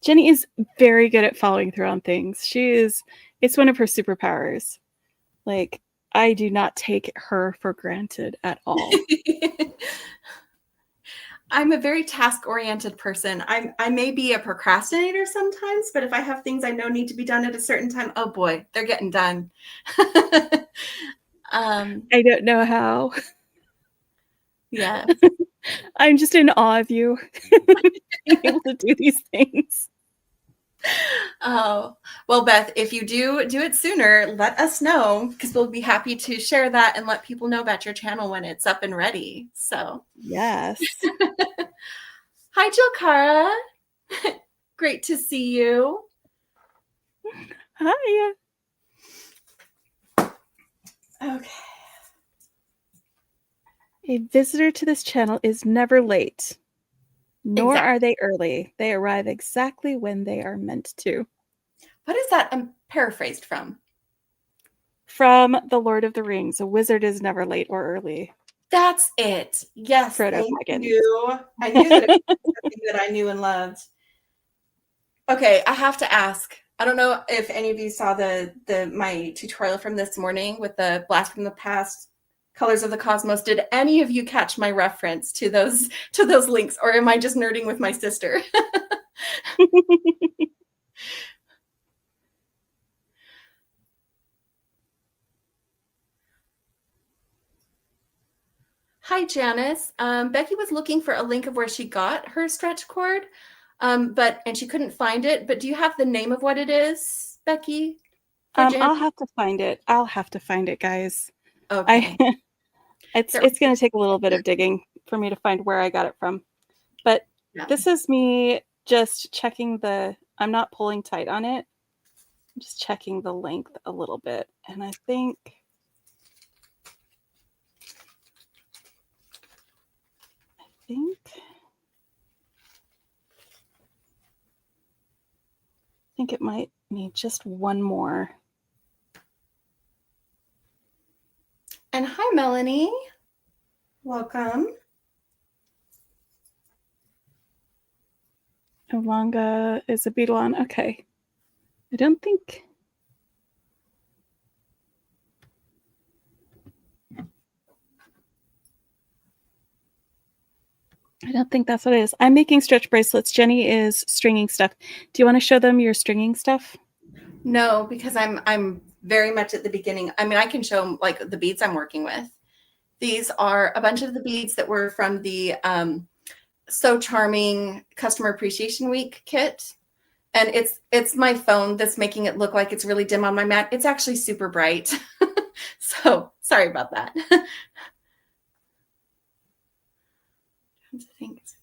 Jenny is very good at following through on things. It's one of her superpowers. Like, I do not take her for granted at all. I'm a very task-oriented person. I may be a procrastinator sometimes, but if I have things I know need to be done at a certain time, oh boy, they're getting done. I don't know how. Yeah. I'm just in awe of you being able to do these things. Oh, well, Beth, if you do it sooner, let us know because we'll be happy to share that and let people know about your channel when it's up and ready. So, yes. Hi, Jill Cara. Great to see you. Hi. Okay. A visitor to this channel is never late, nor are they early. They arrive exactly when they are meant to. What is that paraphrased from? From The Lord of the Rings. A wizard is never late or early. That's it. Yes, Frodo thank you. I knew that it was something that I knew and loved. Okay, I have to ask. I don't know if any of you saw my tutorial from this morning with the Blast from the Past Colors of the Cosmos. Did any of you catch my reference to those links, or am I just nerding with my sister? Hi, Janice. Becky was looking for a link of where she got her stretch cord, and she couldn't find it. But do you have the name of what it is, Becky? I'll have to find it. Guys. Okay. It's going to take a little bit of digging for me to find where I got it from. But This is me just checking I'm not pulling tight on it. I'm just checking the length a little bit. And I think it might need just one more. And hi, Melanie. Welcome. Olanga is a beadle-on. Okay. I don't think that's what it is. I'm making stretch bracelets. Jenny is stringing stuff. Do you want to show them your stringing stuff? No, because I'm very much at the beginning. I mean, I can show them like the beads I'm working with. These are a bunch of the beads that were from the So Charming Customer Appreciation Week kit. And it's my phone that's making it look like it's really dim on my Mac. It's actually super bright. So sorry about that. Thanks.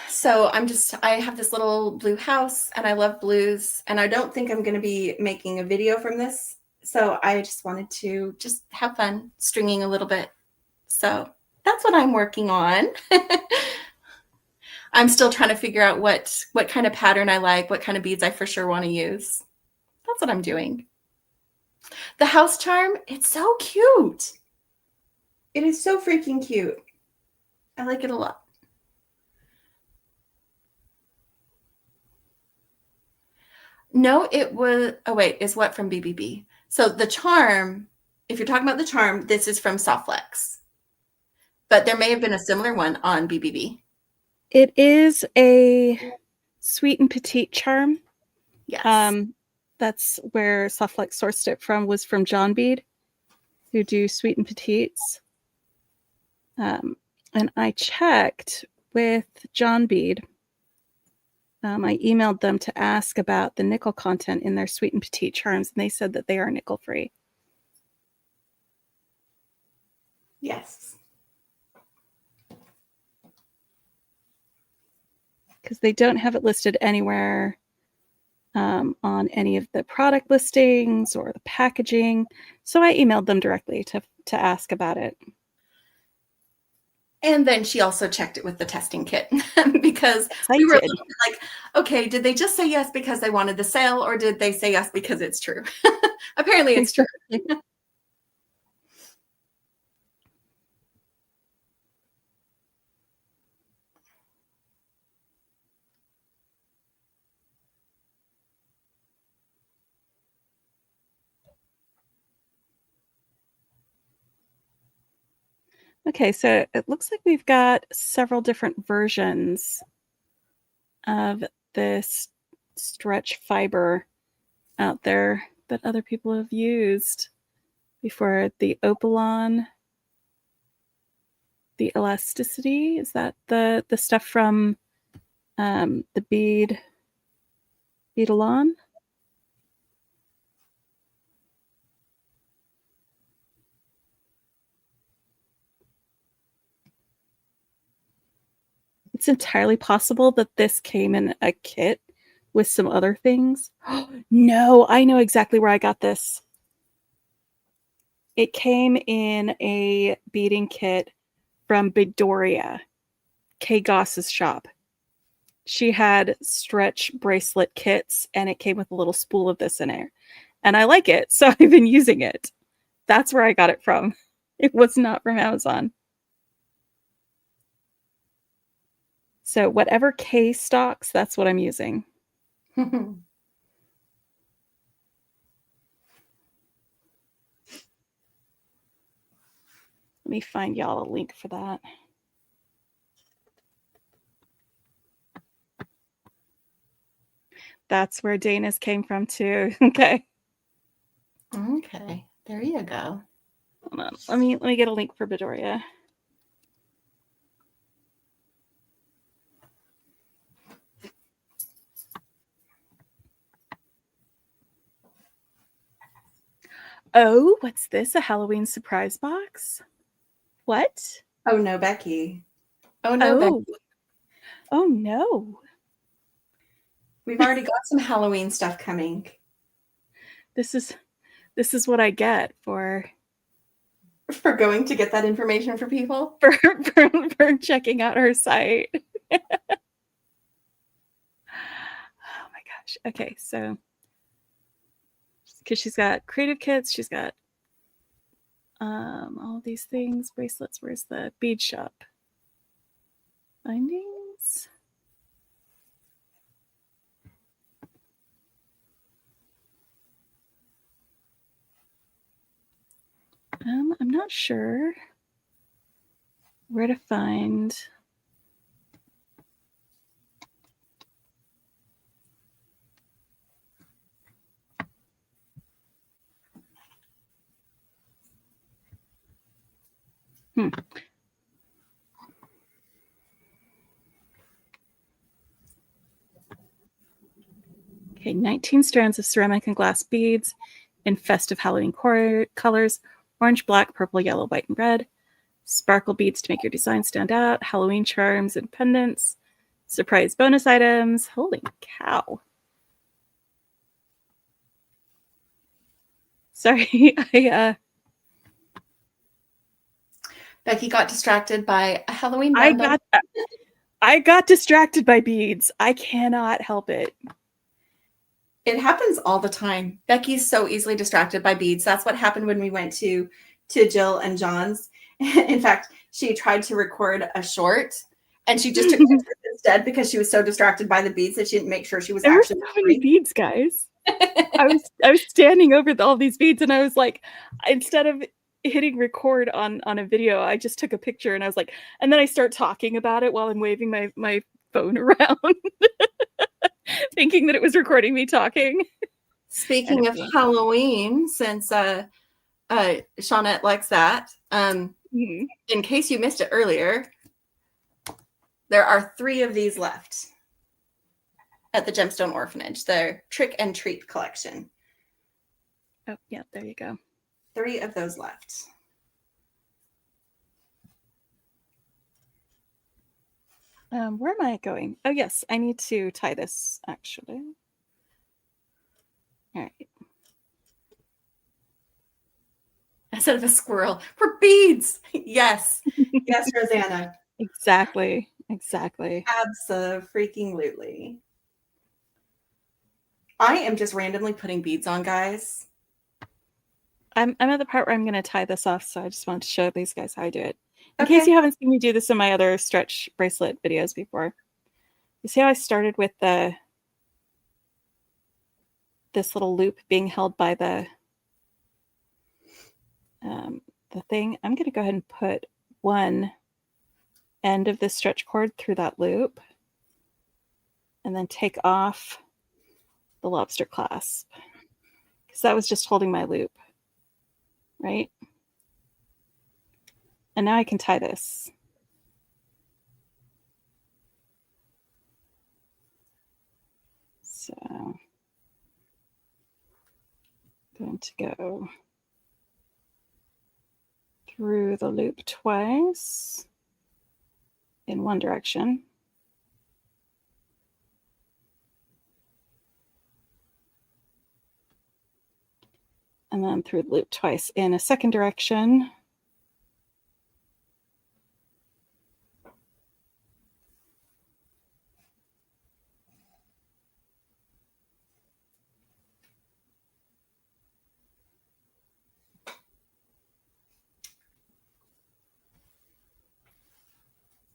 So I have this little blue house and I love blues, and I don't think I'm going to be making a video from this. So I just wanted to just have fun stringing a little bit. So that's what I'm working on. I'm still trying to figure out what kind of pattern I like, what kind of beads I for sure want to use. That's what I'm doing. The house charm, it's so cute. It is so freaking cute. I like it a lot. No, it was, oh wait, is what from BBB? So the charm, if you're talking about the charm, this is from Softflex. But there may have been a similar one on BBB. It is a Sweet and Petite charm. Yes. That's where Softflex sourced it from, was from John Bead, who do Sweet and Petites. And I checked with John Bead. I emailed them to ask about the nickel content in their Sweet and Petite charms, and they said that they are nickel free. Yes. Because they don't have it listed anywhere on any of the product listings or the packaging. So I emailed them directly to ask about it. And then she also checked it with the testing kit because we were like, okay, did they just say yes because they wanted the sale, or did they say yes because it's true? Apparently it's true. Okay, so it looks like we've got several different versions of this stretch fiber out there that other people have used before. The Opalon, the elasticity, is that the stuff from the Beadalon? It's entirely possible that this came in a kit with some other things. No, I know exactly where I got this. It came in a beading kit from Bedoria, Kay Goss's shop. She had stretch bracelet kits, and it came with a little spool of this in it. And I like it, so I've been using it. That's where I got it from. It was not from Amazon. So whatever K stocks, that's what I'm using. Let me find y'all a link for that. That's where Dana's came from too. Okay. Okay, there you go. Hold on. Let me get a link for Bedoria. Oh, what's this? A Halloween surprise box? What? Oh no, Becky. Oh no, Oh. Becky. Oh no. We've already got some Halloween stuff coming. This is what I get for going to get that information for people. for checking out her site. Oh my gosh. Okay, so because she's got creative kits, she's got all of these things, bracelets. Where's the bead shop? Bindings. I'm not sure where to find. Okay, 19 strands of ceramic and glass beads in festive Halloween colors: orange, black, purple, yellow, white, and red. Sparkle beads to make your design stand out. Halloween charms and pendants. Surprise bonus items. Holy cow. Sorry, Becky got distracted by a Halloween bundle. I got distracted by beads. I cannot help it. It happens all the time. Becky's so easily distracted by beads. That's what happened when we went to Jill and John's. In fact, she tried to record a short and she just took pictures instead because she was so distracted by the beads that she didn't make sure she was There actually were so many beads, guys. I was standing over all these beads and I was like, instead of hitting record on a video, I just took a picture and I was like, and then I start talking about it while I'm waving my phone around, thinking that it was recording me talking. Speaking of Halloween, since Shawnette likes that, in case you missed it earlier, there are 3 of these left at the Gemstone Orphanage, their Trick and Treat collection. Oh, yeah, there you go. 3 of those left. Where am I going? Oh, yes, I need to tie this, actually. All right. Instead of a squirrel, for beads. Yes. Yes, Rosanna. Exactly. Abso-freaking-lutely. I am just randomly putting beads on, guys. I'm at the part where I'm going to tie this off, so I just wanted to show these guys how I do it. In Okay. case you haven't seen me do this in my other stretch bracelet videos before. You see how I started with this little loop being held by the thing? I'm going to go ahead and put one end of this stretch cord through that loop and then take off the lobster clasp because that was just holding my loop, right? And now I can tie this. So I'm going to go through the loop twice in one direction. And then through the loop twice in a second direction.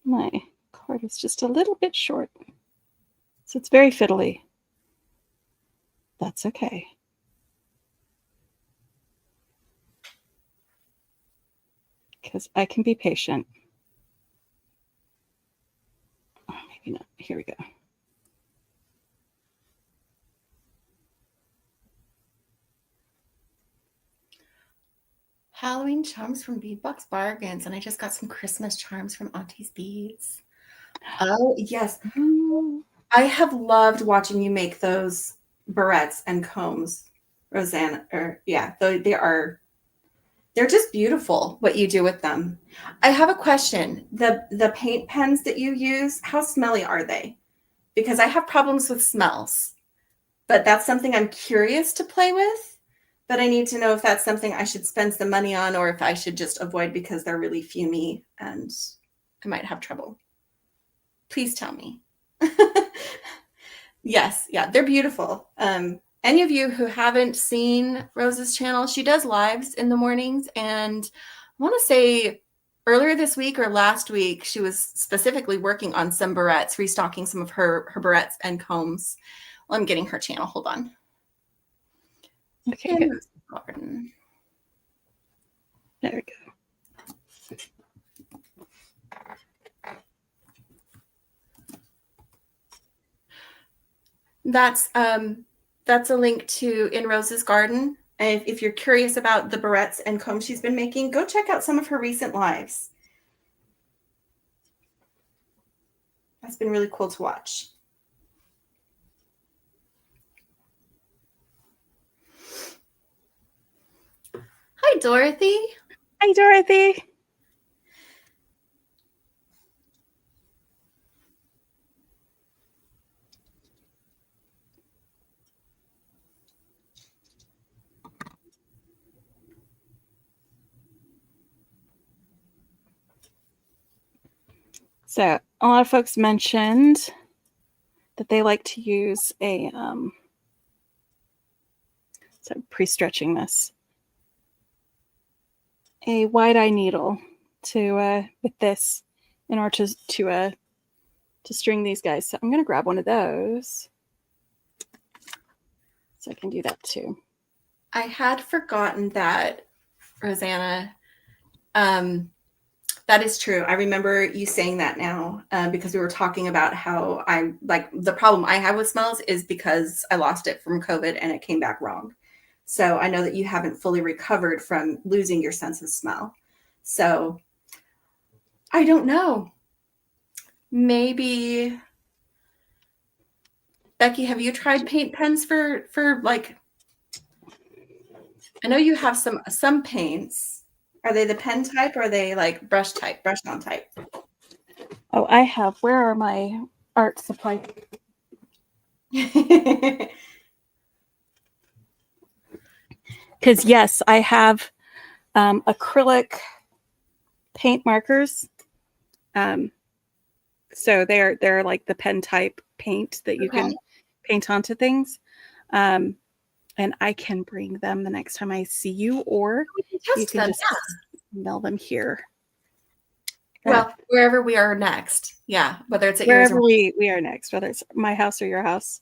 My Cord is just a little bit short. So it's very fiddly. That's okay. Because I can be patient. Oh, maybe not. Here we go. Halloween charms from Beadbox Bargains, and I just got some Christmas charms from Auntie's Beads. Oh, yes. I have loved watching you make those barrettes and combs, Rosanna. They're just beautiful what you do with them. I have a question. The paint pens that you use, how smelly are they? Because I have problems with smells, but that's something I'm curious to play with. But I need to know if that's something I should spend some money on or if I should just avoid because they're really fumey and I might have trouble. Please tell me. Yes, yeah, they're beautiful. Any of you who haven't seen Rose's channel, she does lives in the mornings. And I want to say earlier this week or last week, she was specifically working on some barrettes, restocking some of her barrettes and combs. Well, I'm getting her channel. Hold on. Okay, good. Garden. There we go. That's a link to In Rose's Garden. And if you're curious about the barrettes and combs she's been making, go check out some of her recent lives. That's been really cool to watch. Hi, Dorothy. Hi, Dorothy. So a lot of folks mentioned that they like to use a so pre-stretching this, a wide eye needle to with this in order to string these guys. So I'm going to grab one of those so I can do that too. I had forgotten that, Rosanna. That is true. I remember you saying that now because we were talking about how I like the problem I have with smells is because I lost it from COVID and it came back wrong. So I know that you haven't fully recovered from losing your sense of smell. So I don't know. Maybe Becky, have you tried paint pens for like? I know you have some paints. Are they the pen type or are they like brush on type? Oh, I have. Where are my art supplies? Because yes, I have acrylic paint markers. So they're like the pen type paint that you can paint onto things. And I can bring them the next time I see you, or you can just mail them here. Well, wherever we are next. Yeah, whether it's at wherever yours or we are next, whether it's my house or your house,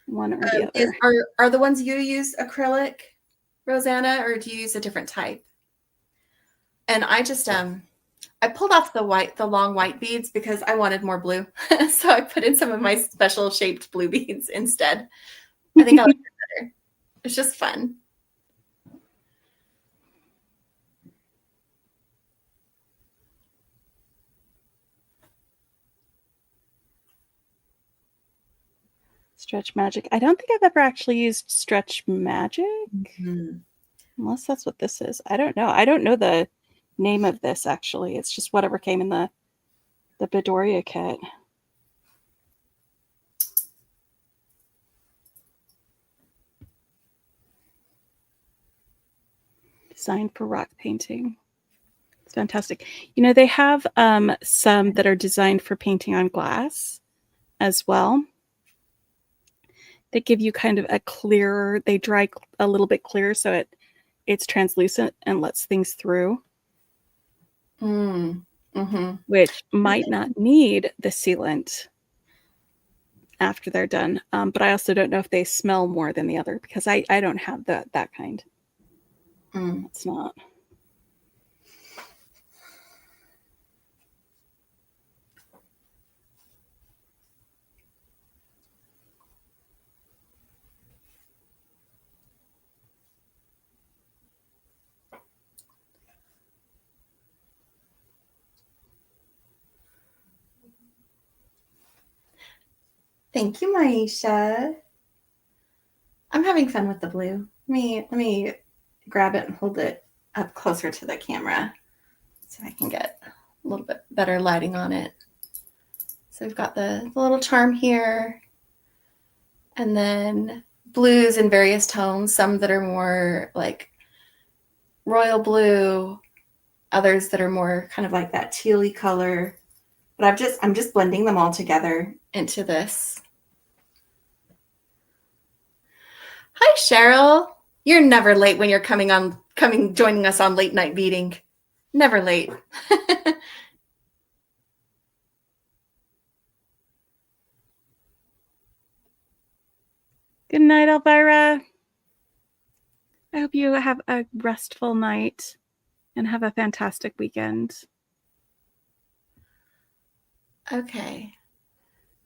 one or the other. Are the ones you use acrylic, Rosanna, or do you use a different type? And I just I pulled off the long white beads because I wanted more blue. So I put in some of my special shaped blue beads instead. I think I like it better. It's just fun. Stretch Magic. I don't think I've ever actually used Stretch Magic. Mm-hmm. Unless that's what this is. I don't know. I don't know the name of this, actually. It's just whatever came in the Bedoria kit. Designed for rock painting. It's fantastic. You know, they have some that are designed for painting on glass as well. They give you kind of a clearer, they dry a little bit clearer so it's translucent and lets things through. which might not need the sealant after they're done. But I also don't know if they smell more than the other because I don't have that kind. It's not. Thank you, Maisha. I'm having fun with the blue. Let me grab it and hold it up closer to the camera so I can get a little bit better lighting on it. So we've got the little charm here, and then blues in various tones, some that are more like royal blue, others that are more kind of like that tealy color. But I'm just blending them all together into this. Hi, Cheryl. You're never late when you're joining us on Late Night Beading. Never late. Good night, Elvira. I hope you have a restful night and have a fantastic weekend. Okay.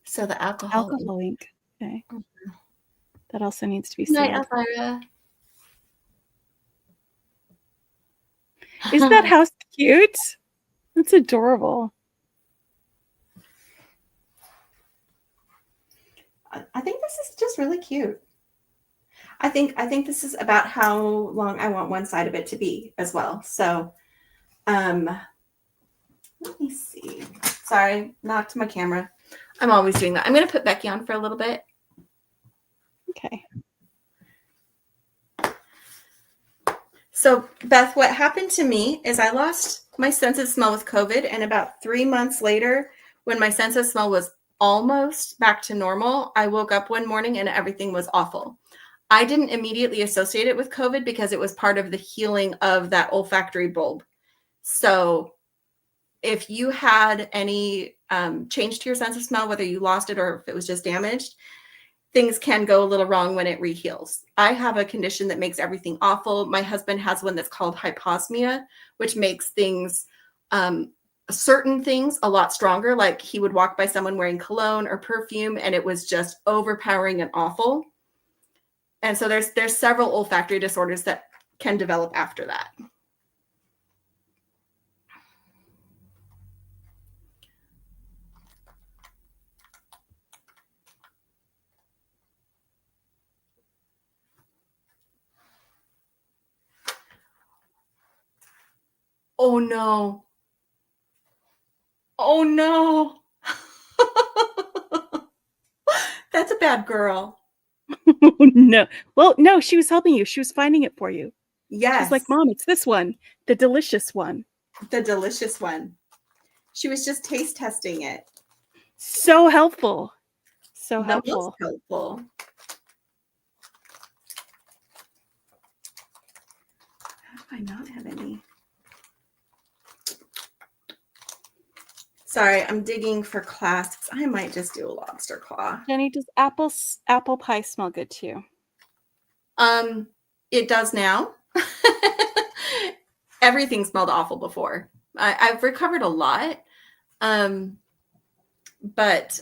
So the alcohol ink. Okay. Mm-hmm. That also needs to be sealed. Night, Elvira. Isn't that house cute? That's adorable. I think this is just really cute. I think this is about how long I want one side of it to be as well. So, let me see. Sorry, knocked my camera. I'm always doing that. I'm going to put Becky on for a little bit. Okay. So, Beth, what happened to me is I lost my sense of smell with COVID, and about 3 months later, when my sense of smell was almost back to normal, I woke up one morning and everything was awful. I didn't immediately associate it with COVID because it was part of the healing of that olfactory bulb. So if you had any change to your sense of smell, whether you lost it or if it was just damaged, things can go a little wrong when it reheals. I have a condition that makes everything awful. My husband has one that's called hyposmia, which makes things, certain things a lot stronger. Like he would walk by someone wearing cologne or perfume and it was just overpowering and awful. And so there's several olfactory disorders that can develop after that. Oh no. Oh no. That's a bad girl. Oh no. Well, no, she was helping you. She was finding it for you. Yes. She's like, Mom, it's this one, the delicious one. The delicious one. She was just taste testing it. So helpful. So helpful. The most helpful. How do I not have any? Sorry, I'm digging for clasps. I might just do a lobster claw. Jenny, does apple pie smell good to you? It does now. Everything smelled awful before. I've recovered a lot. But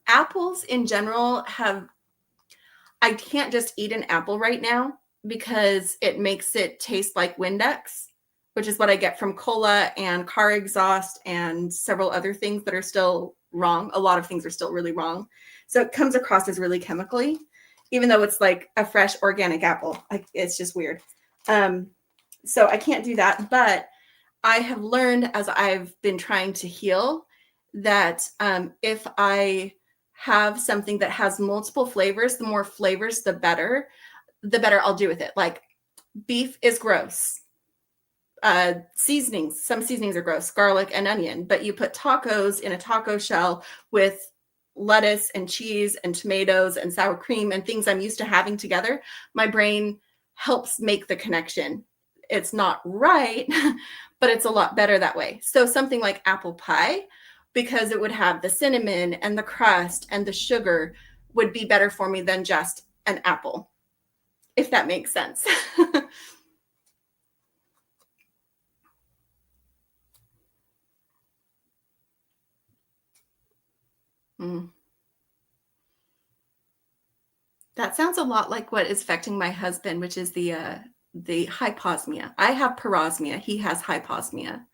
apples in general I can't just eat an apple right now because it makes it taste like Windex, which is what I get from cola and car exhaust and several other things that are still wrong. A lot of things are still really wrong. So it comes across as really chemically, even though it's like a fresh organic apple. Like it's just weird. So I can't do that. But I have learned as I've been trying to heal that if I have something that has multiple flavors, the more flavors, the better I'll do with it. Like beef is gross. Seasonings, some seasonings are gross, garlic and onion, but you put tacos in a taco shell with lettuce and cheese and tomatoes and sour cream and things I'm used to having together. My brain helps make the connection. it's not right, but it's a lot better that way. So something like apple pie, because it would have the cinnamon and the crust and the sugar, would be better for me than just an apple, if that makes sense. Mm. That sounds a lot like what is affecting my husband, which is the hyposmia. I have parosmia. He has hyposmia.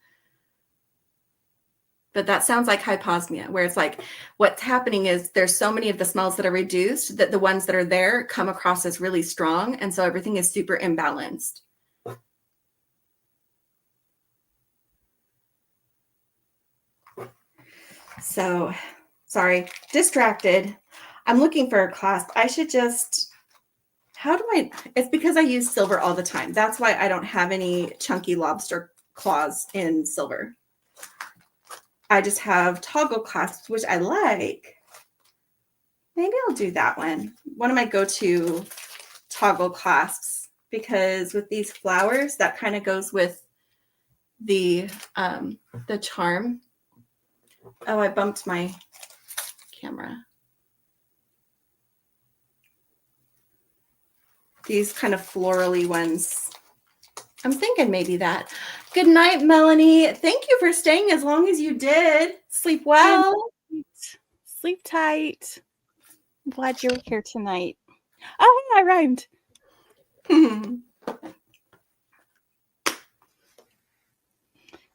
But that sounds like hyposmia, where it's like what's happening is there's so many of the smells that are reduced that the ones that are there come across as really strong. And so everything is super imbalanced. So, sorry, distracted. I'm looking for a clasp. I should just, it's because I use silver all the time. That's why I don't have any chunky lobster claws in silver. I just have toggle clasps, which I like. Maybe I'll do that one. One of my go-to toggle clasps, because with these flowers, that kind of goes with the charm. Oh, I bumped my camera. These kind of florally ones. I'm thinking maybe that. Good night, Melanie. Thank you for staying as long as you did. Sleep well. Sleep tight. I'm glad you're here tonight. Oh, I rhymed.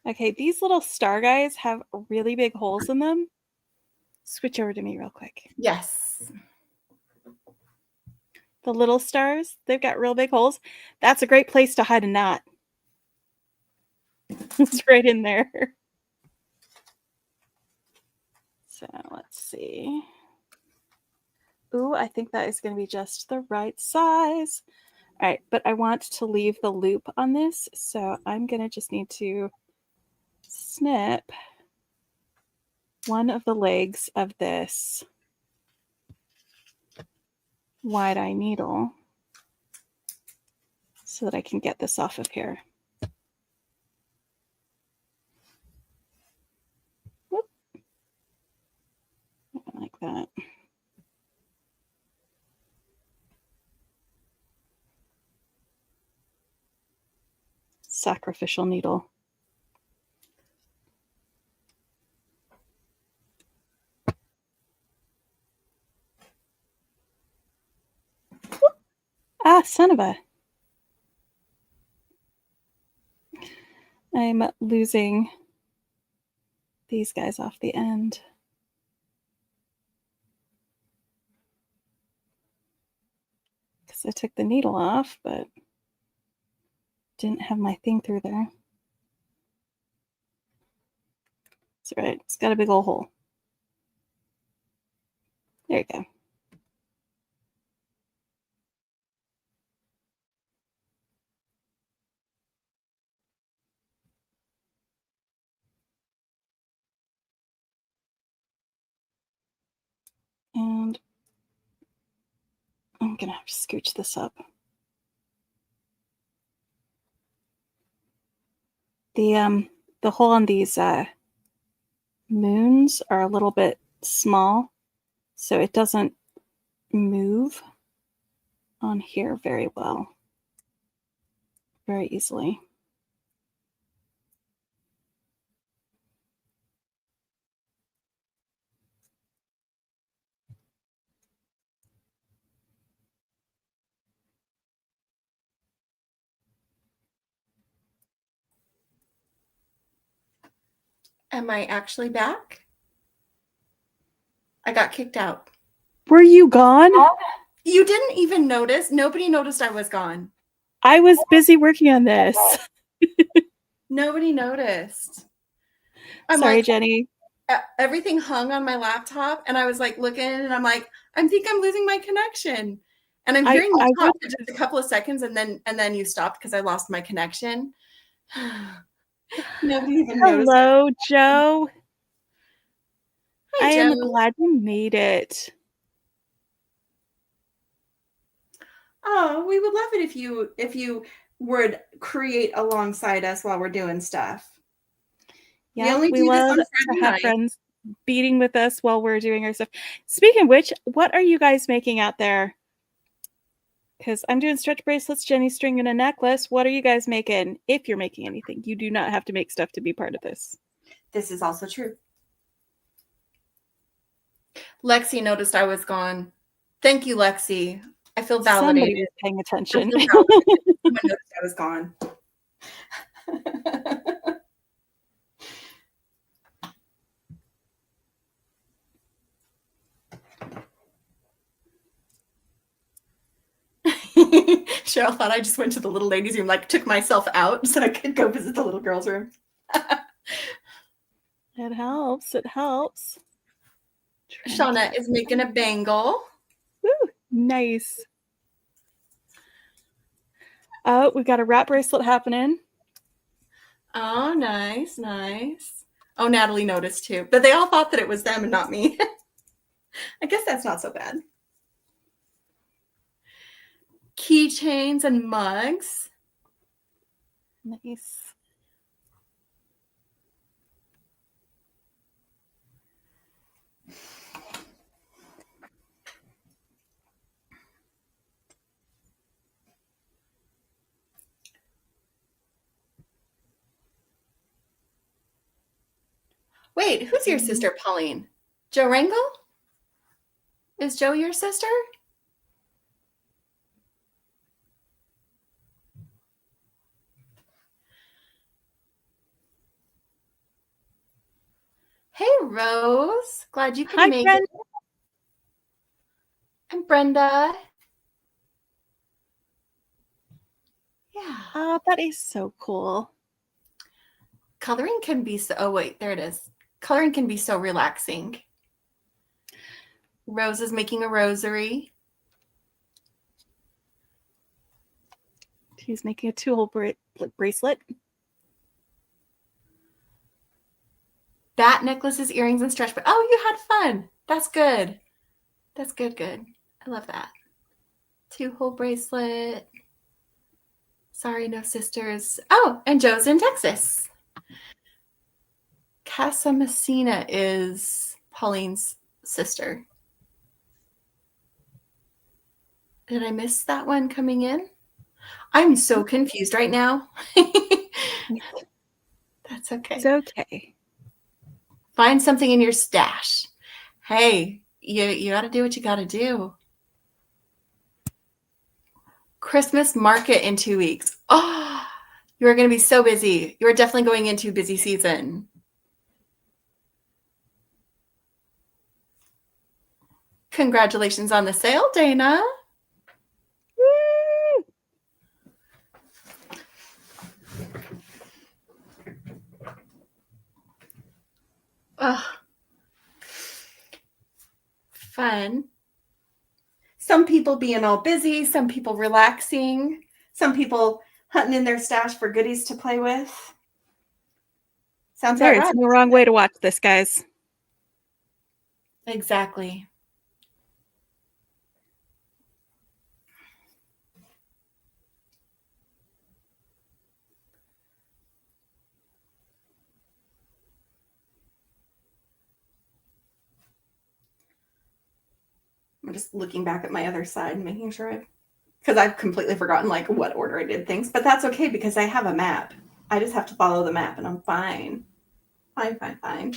Okay, these little star guys have really big holes in them. Switch over to me real quick. Yes. The little stars, they've got real big holes. That's a great place to hide a knot. It's right in there. So let's see. Ooh, I think that is going to be just the right size. All right, but I want to leave the loop on this, so I'm going to just need to snip one of the legs of this wide-eye needle so that I can get this off of here. Whoop. Like that. Sacrificial needle. Ah, son of a. I'm losing these guys off the end. Because I took the needle off, but didn't have my thing through there. That's right. It's got a big old hole. There you go. And I'm going to have to scooch this up. The hole on these moons are a little bit small, so it doesn't move on here very well, very easily. Am I actually back? I got kicked out. Were you gone? You didn't even notice? Nobody noticed I was gone. I was busy working on this. Nobody noticed. Sorry, like, Jenny. Everything hung on my laptop, and I was like looking, and I'm like, I think I'm losing my connection. And I'm hearing you talk for just a couple of seconds, and then you stopped because I lost my connection. Nobody even noticed. Hello, Joe. Hi, I Joe. am glad you made it. Oh, we would love it if you would create alongside us while we're doing stuff. Yeah, only we do this love on to Friday have night. friends beading with us while we're doing our stuff. Speaking of which, what are you guys making out there? Because I'm doing stretch bracelets, Jenny's stringing a necklace. What are you guys making? If you're making anything, you do not have to make stuff to be part of this. This is also true. Lexi noticed I was gone. Thank you, Lexi. I feel validated. Somebody was paying attention. Someone noticed I was gone. Cheryl thought I just went to the little ladies' room, like took myself out so I could go visit the little girls' room. It helps. It helps. Shauna is making a bangle. Woo, nice. We've got a wrap bracelet happening. Oh, nice, nice. Oh, Natalie noticed too, but they all thought that it was them and not me. I guess that's not so bad. Keychains and mugs. Nice. Wait, who's your sister, Pauline? Jo Rangel? Is Jo your sister? Hey, Rose. Glad you could Hi, make Brenda. it. I'm Brenda. Yeah. Oh, that is so cool. Coloring can be so, oh wait, there it is. Coloring can be so relaxing. Rose is making a rosary. She's making a 2-hole bracelet. Bat necklaces, earrings, and stretch. But oh, you had fun. That's good. That's good, good. I love that. 2-hole bracelet. Sorry, no sisters. Oh, and Joe's in Texas. Casa Messina is Pauline's sister. Did I miss that one coming in? I'm so confused right now. That's okay. It's okay. Find something in your stash. Hey, you got to do what you got to do. Christmas market in 2 weeks. Oh, you are going to be so busy. You are definitely going into busy season. Congratulations on the sale, Dana. Woo! Oh, fun. Some people being all busy, some people relaxing, some people hunting in their stash for goodies to play with. Sounds There about is right. no wrong way to watch this, guys. Exactly. I'm just looking back at my other side and making sure because I've completely forgotten like what order I did things, but that's okay because I have a map. I just have to follow the map and I'm fine. Fine, fine, fine.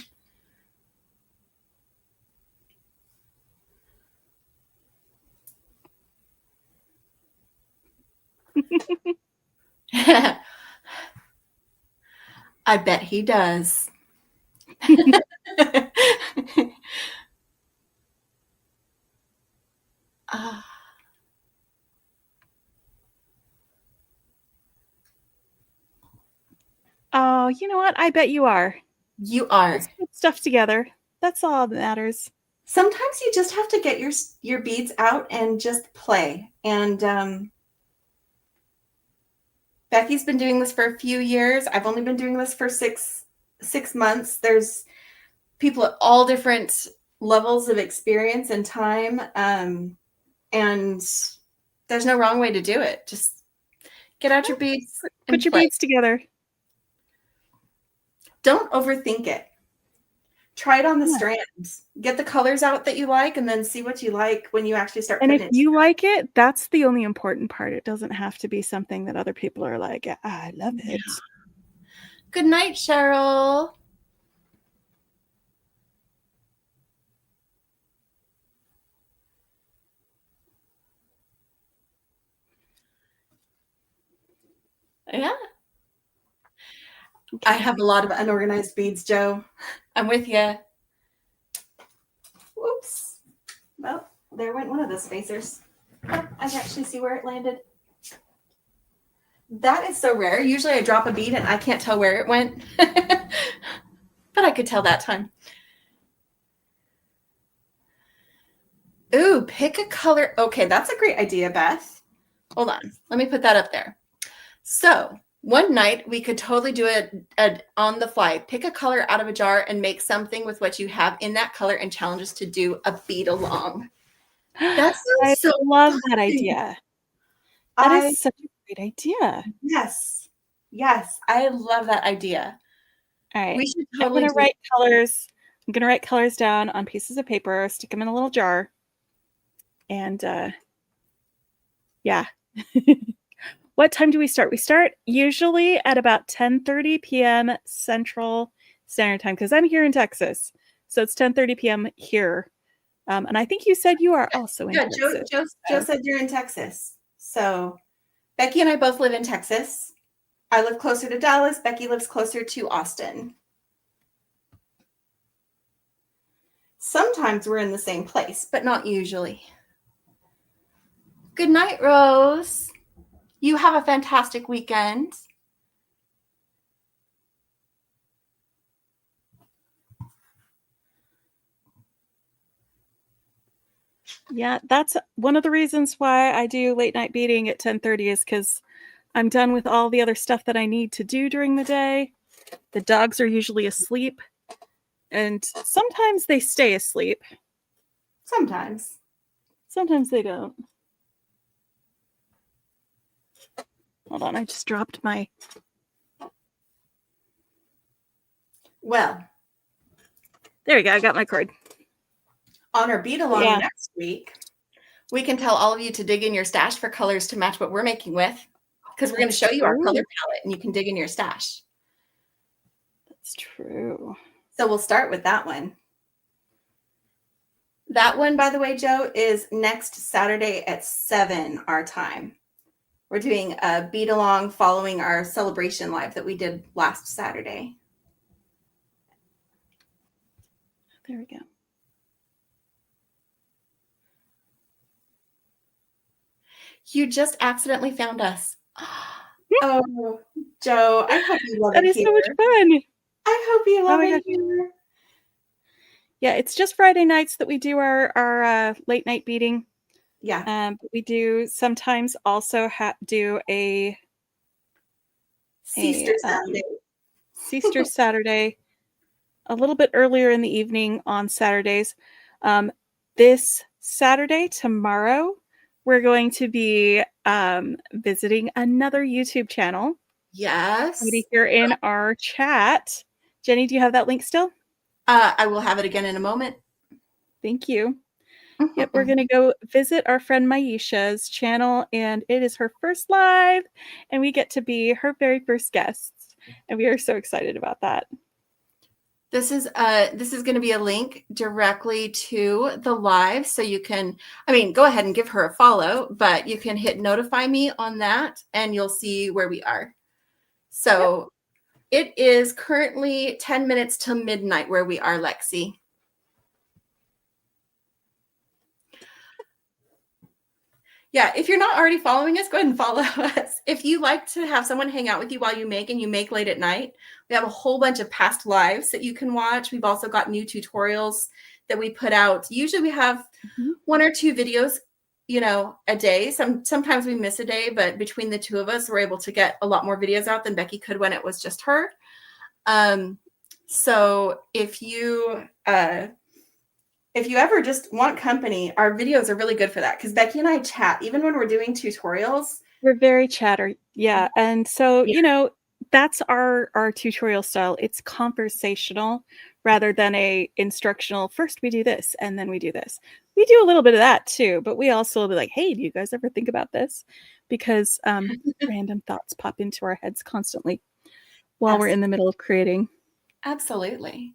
I bet he does. Oh, you know what? I bet you are. You are. Let's put stuff together. That's all that matters. Sometimes you just have to get your beads out and just play. And Becky's been doing this for a few years. I've only been doing this for six months. There's people at all different levels of experience and time. And there's no wrong way to do it. Just Get out your beads and Put your play. beads together. Don't overthink it. Try it on the Yeah. strands. Get the colors out that you like, and then see what you like when you actually start And putting if it. you like it, that's the only important part. It doesn't have to be something that other people are like, I love it. Good night, Cheryl. Yeah. Okay. I have a lot of unorganized beads, Joe. I'm with you. Whoops. Well, there went one of the spacers. Oh, I can actually see where it landed. That is so rare. Usually I drop a bead and I can't tell where it went. But I could tell that time. Ooh, pick a color. Okay, that's a great idea, Beth. Hold on. Let me put that up there. So one night we could totally do it on the fly. Pick a color out of a jar and make something with what you have in that color and challenge us to do a bead along. That I sounds so love fun. that idea. That is such a great idea. Yes. Yes. I love that idea. All right. We should I'm totally going to do write colors. I'm going to write colors down on pieces of paper, stick them in a little jar. And yeah. What time do we start? We start usually at about 10:30 p.m. Central Standard Time because I'm here in Texas. So it's 10:30 p.m. here. And I think you said you are also in Texas. Joe said you're in Texas. So Becky and I both live in Texas. I live closer to Dallas. Becky lives closer to Austin. Sometimes we're in the same place, but not usually. Good night, Rose. You have a fantastic weekend. Yeah, that's one of the reasons why I do late night beading at 10:30 is because I'm done with all the other stuff that I need to do during the day. The dogs are usually asleep, and sometimes they stay asleep. Sometimes. Sometimes they don't. Hold on, I just dropped my... Well, there we go. I got my cord. On our bead along next week, we can tell all of you to dig in your stash for colors to match what we're making with, because we're going to show you our color palette and you can dig in your stash. That's true. So we'll start with that one. That one, by the way, Joe, is next Saturday at 7 our time. We're doing a bead along following our celebration live that we did last Saturday. There we go. You just accidentally found us. Oh, Joe, I hope you love it here. That is so much fun. I hope you love it here. Yeah, it's just Friday nights that we do our late night beading. Yeah. But we do sometimes also do a Sister Saturday. Sister Saturday a little bit earlier in the evening on Saturdays. This Saturday, tomorrow, we're going to be visiting another YouTube channel. Yes. Somebody here in our chat. Jenny, do you have that link still? I will have it again in a moment. Thank you. Yep, we're going to go visit our friend Maisha's channel, and it is her first live, and we get to be her very first guests, and we are so excited about that. This is going to be a link directly to the live, so you can, go ahead and give her a follow, but you can hit notify me on that, and you'll see where we are. So It is currently 10 minutes till midnight where we are, Lexi. Yeah, if you're not already following us, go ahead and follow us. If you like to have someone hang out with you while you make, and you make late at night, we have a whole bunch of past lives that you can watch. We've also got new tutorials that we put out. Usually we have 1 or 2 videos, a day. Sometimes we miss a day, but between the two of us, we're able to get a lot more videos out than Becky could when it was just her. So if you if you ever just want company, our videos are really good for that because Becky and I chat even when we're doing tutorials. We're very chatter. Yeah. And so, Yeah. that's our tutorial style. It's conversational rather than a instructional. First we do this and then we do this. We do a little bit of that too, but we also will be like, hey, do you guys ever think about this? Because random thoughts pop into our heads constantly while we're in the middle of creating. Absolutely.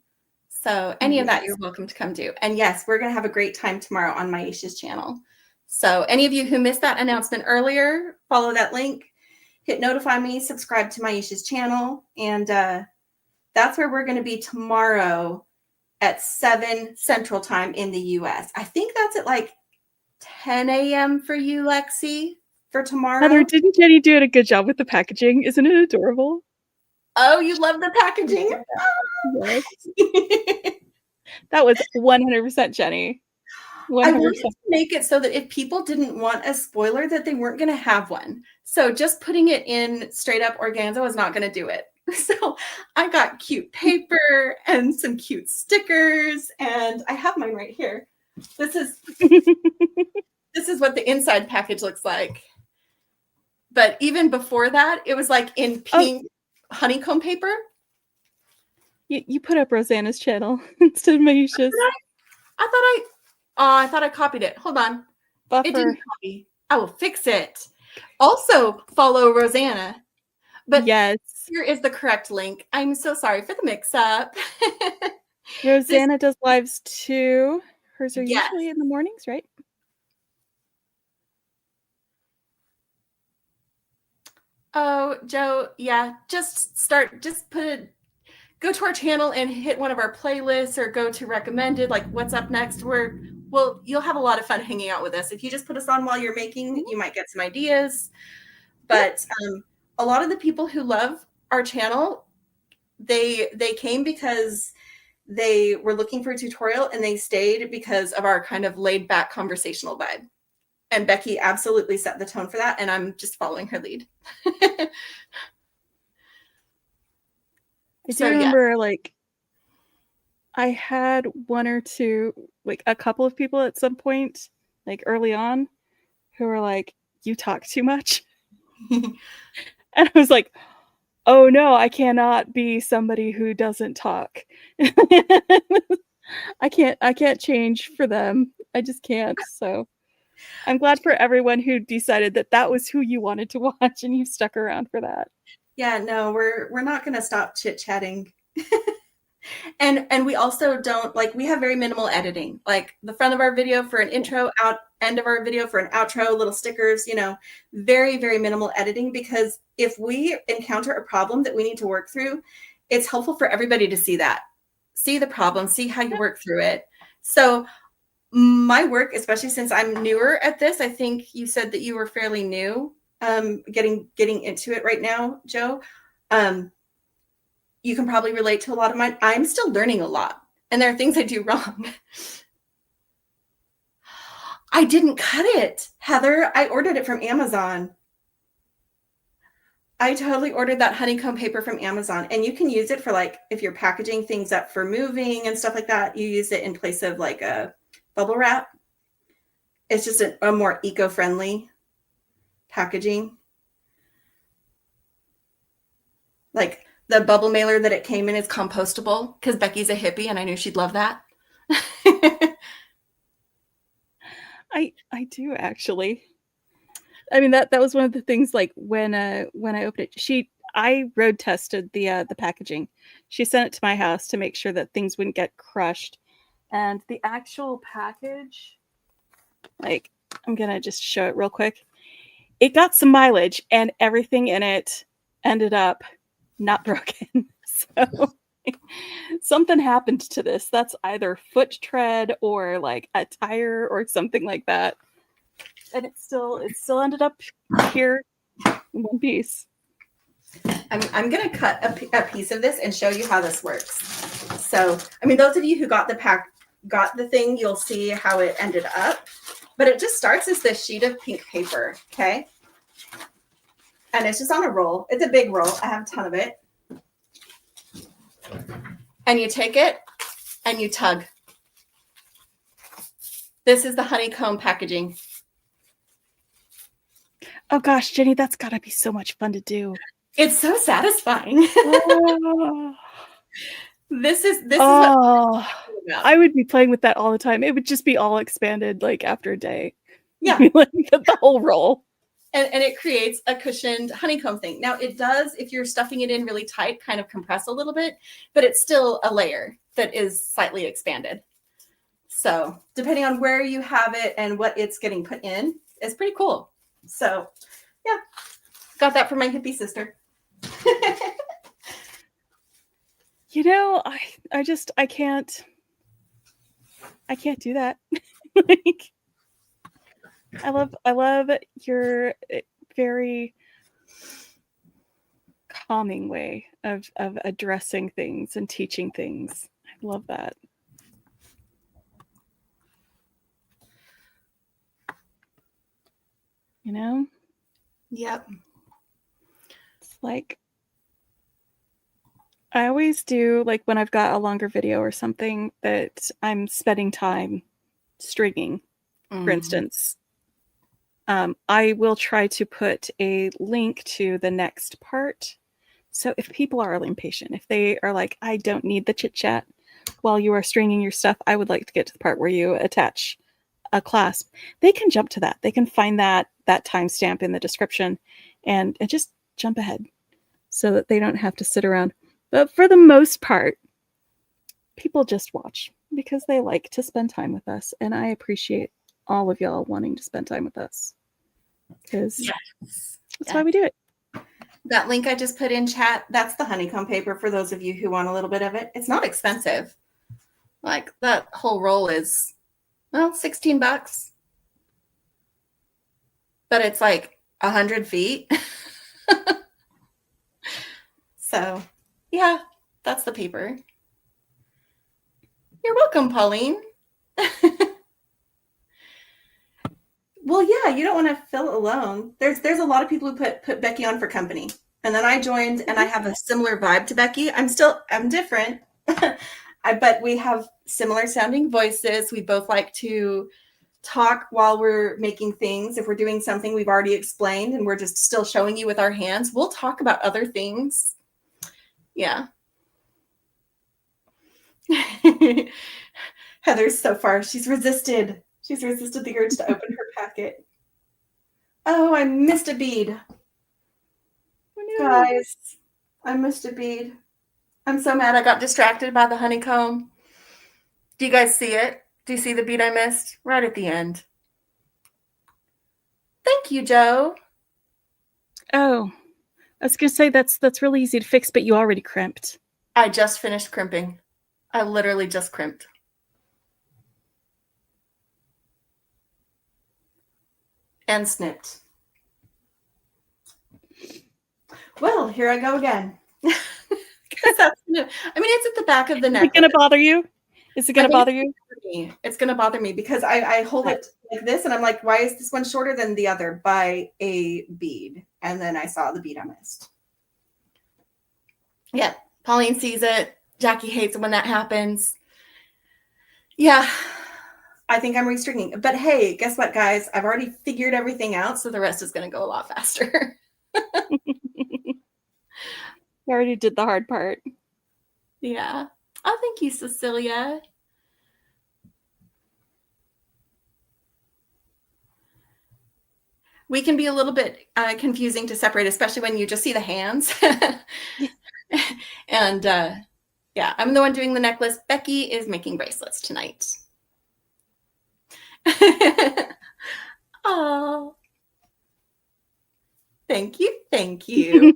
So any of that, you're welcome to come do. And yes, we're going to have a great time tomorrow on Maisha's channel. So any of you who missed that announcement earlier, follow that link, hit notify me, subscribe to Maisha's channel. And that's where we're going to be tomorrow at 7 Central Time in the US. I think that's at like 10 a.m. for you, Lexi, for tomorrow. Heather, didn't Jenny do a good job with the packaging? Isn't it adorable? Oh, you love the packaging? Yes. That was 100% Jenny. 100%. I wanted to make it so that if people didn't want a spoiler, that they weren't going to have one. So just putting it in straight up organza was not going to do it. So I got cute paper and some cute stickers, and I have mine right here. This is what the inside package looks like. But even before that, it was like in pink honeycomb paper. You put up Rosanna's channel instead of Maisha's. I thought I copied it. Hold on. Buffer. It didn't copy. I will fix it. Also follow Rosanna. But yes, here is the correct link. I'm so sorry for the mix-up. Rosanna does lives too. Hers are usually in the mornings, right? Oh, Joe, yeah. Go to our channel and hit one of our playlists or go to recommended, like what's up next. You'll have a lot of fun hanging out with us. If you just put us on while you're making, you might get some ideas. But a lot of the people who love our channel, they came because they were looking for a tutorial, and they stayed because of our kind of laid back conversational vibe. And Becky absolutely set the tone for that, and I'm just following her lead. I do remember, like, I had one or two, like a couple of people at some point, like early on, who were like, you talk too much. And I was like, oh no, I cannot be somebody who doesn't talk. I can't change for them. I just can't. So I'm glad for everyone who decided that was who you wanted to watch, and you stuck around for that. Yeah, no, we're not going to stop chit-chatting. And we also don't, like, we have very minimal editing. Like the front of our video for an intro, end of our video for an outro, little stickers, very, very minimal editing, because if we encounter a problem that we need to work through, it's helpful for everybody to see the problem, see how you work through it. So my work, especially since I'm newer at this, I think you said that you were fairly new, getting into it right now, Joe. You can probably relate to a lot of mine. I'm still learning a lot, and there are things I do wrong. I didn't cut it, Heather. I ordered it from Amazon. I totally ordered that honeycomb paper from Amazon, and you can use it for, like, if you're packaging things up for moving and stuff like that, you use it in place of like a bubble wrap. It's just a more eco-friendly packaging. Like the bubble mailer that it came in is compostable because Becky's a hippie, and I knew she'd love that. I do actually. I mean, that was one of the things, like when I opened it, I road tested the packaging. She sent it to my house to make sure that things wouldn't get crushed. And the actual package, like, I'm gonna just show it real quick. It got some mileage, and everything in it ended up not broken. So something happened to this. That's either foot tread or like a tire or something like that. And it still ended up here in one piece. I'm going to cut a piece of this and show you how this works. So, I mean, those of you who got the thing, you'll see how it ended up. But it just starts as this sheet of pink paper, okay? And it's just on a roll. It's a big roll. I have a ton of it. And you take it and you tug. This is the honeycomb packaging. Oh gosh, Jenny, that's gotta be so much fun to do. It's so satisfying. Oh, This is what oh, I would be playing with that all the time. It would just be all expanded like after a day. Yeah. Like the whole roll. And it creates a cushioned honeycomb thing. Now it does, if you're stuffing it in really tight, kind of compress a little bit, but it's still a layer that is slightly expanded. So depending on where you have it and what it's getting put in, it's pretty cool. So yeah, got that from my hippie sister. You know, I can't do that. Like, I love your very calming way of addressing things and teaching things. I love that. You know? Yep. It's like, I always do, like when I've got a longer video or something that I'm spending time stringing, for instance, I will try to put a link to the next part. So if people are impatient, if they are like, I don't need the chit chat while you are stringing your stuff, I would like to get to the part where you attach a clasp, they can jump to that. They can find that timestamp in the description and just jump ahead so that they don't have to sit around. But for the most part, people just watch because they like to spend time with us. And I appreciate all of y'all wanting to spend time with us because that's why we do it. That link I just put in chat, that's the honeycomb paper for those of you who want a little bit of it. It's not expensive. Like that whole roll is, well, $16. But it's like 100 feet. So yeah, that's the paper. You're welcome, Pauline. Well, yeah, you don't want to feel alone. There's a lot of people who put Beki on for company. And then I joined and I have a similar vibe to Beki. I'm different. But we have similar sounding voices. We both like to talk while we're making things. If we're doing something we've already explained and we're just still showing you with our hands, we'll talk about other things. Yeah. Heather's so far, she's resisted the urge to open her packet. Oh, I missed a bead. Oh, no. Guys, I missed a bead. I'm so mad I got distracted by the honeycomb. Do you guys see it? Do you see the bead I missed? Right at the end. Thank you, Joe. Oh, I was going to say that's really easy to fix, but you already crimped. I just finished crimping. I literally just crimped. And snipped. Well, here I go again. That's new. I mean, it's at the back of the neck. Is it going to bother you? Is it going to bother you? It's going to bother me because I hold it like this and I'm like, why is this one shorter than the other by a bead? And then I saw the bead I missed. Yeah, Pauline sees it. Jackie hates it when that happens. Yeah, I think I'm restringing. But hey, guess what, guys? I've already figured everything out, so the rest is going to go a lot faster. You already did the hard part. Yeah. Oh, thank you, Cecilia. We can be a little bit confusing to separate, especially when you just see the hands. And yeah, I'm the one doing the necklace. Beki is making bracelets tonight. Oh, thank you. Thank you.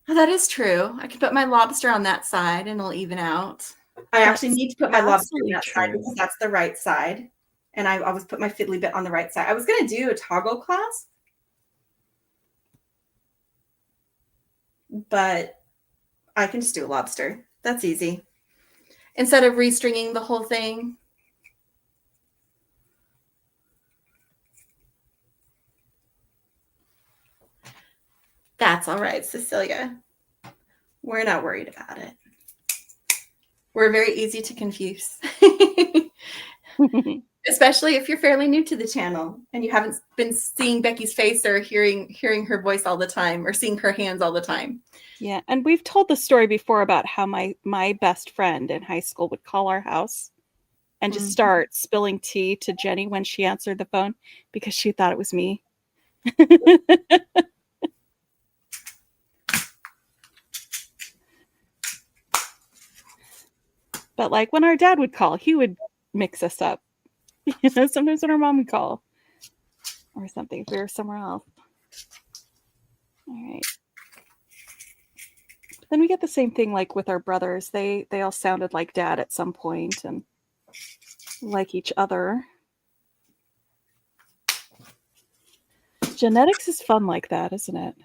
That is true. I can put my lobster on that side and it'll even out. I actually need to put my lobster on that side because that's the right side. And I always put my fiddly bit on the right side. I was going to do a toggle clasp, but I can just do a lobster. That's easy. Instead of restringing the whole thing. That's all right, Cecilia. We're not worried about it. We're very easy to confuse. Especially if you're fairly new to the channel and you haven't been seeing Beki's face or hearing her voice all the time or seeing her hands all the time. Yeah, and we've told the story before about how my best friend in high school would call our house and just start spilling tea to Jenny when she answered the phone because she thought it was me. But like when our dad would call, he would mix us up. You know, sometimes when our mom would call or something, if we were somewhere else. All right. But then we get the same thing like with our brothers. They all sounded like dad at some point and like each other. Genetics is fun like that, isn't it?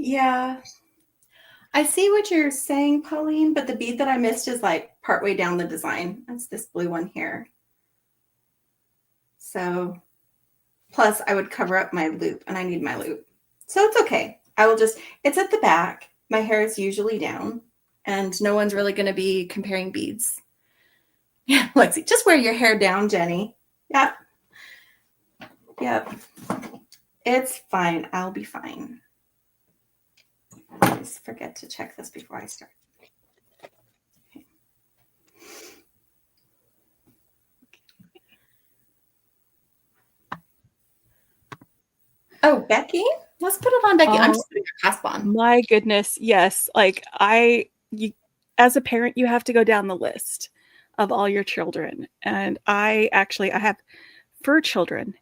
Yeah. I see what you're saying, Pauline, but the bead that I missed is like partway down the design. That's this blue one here. So, plus I would cover up my loop and I need my loop. So it's okay. I will just, it's at the back. My hair is usually down and no one's really going to be comparing beads. Yeah, Lexi, just wear your hair down, Jenny. Yep. Yep. It's fine. I'll be fine. I always forget to check this before I start. Okay. Oh, Beki? Let's put it on Beki. I'm just putting a clasp on. My goodness, yes. Like as a parent, you have to go down the list of all your children. And I have 4 children.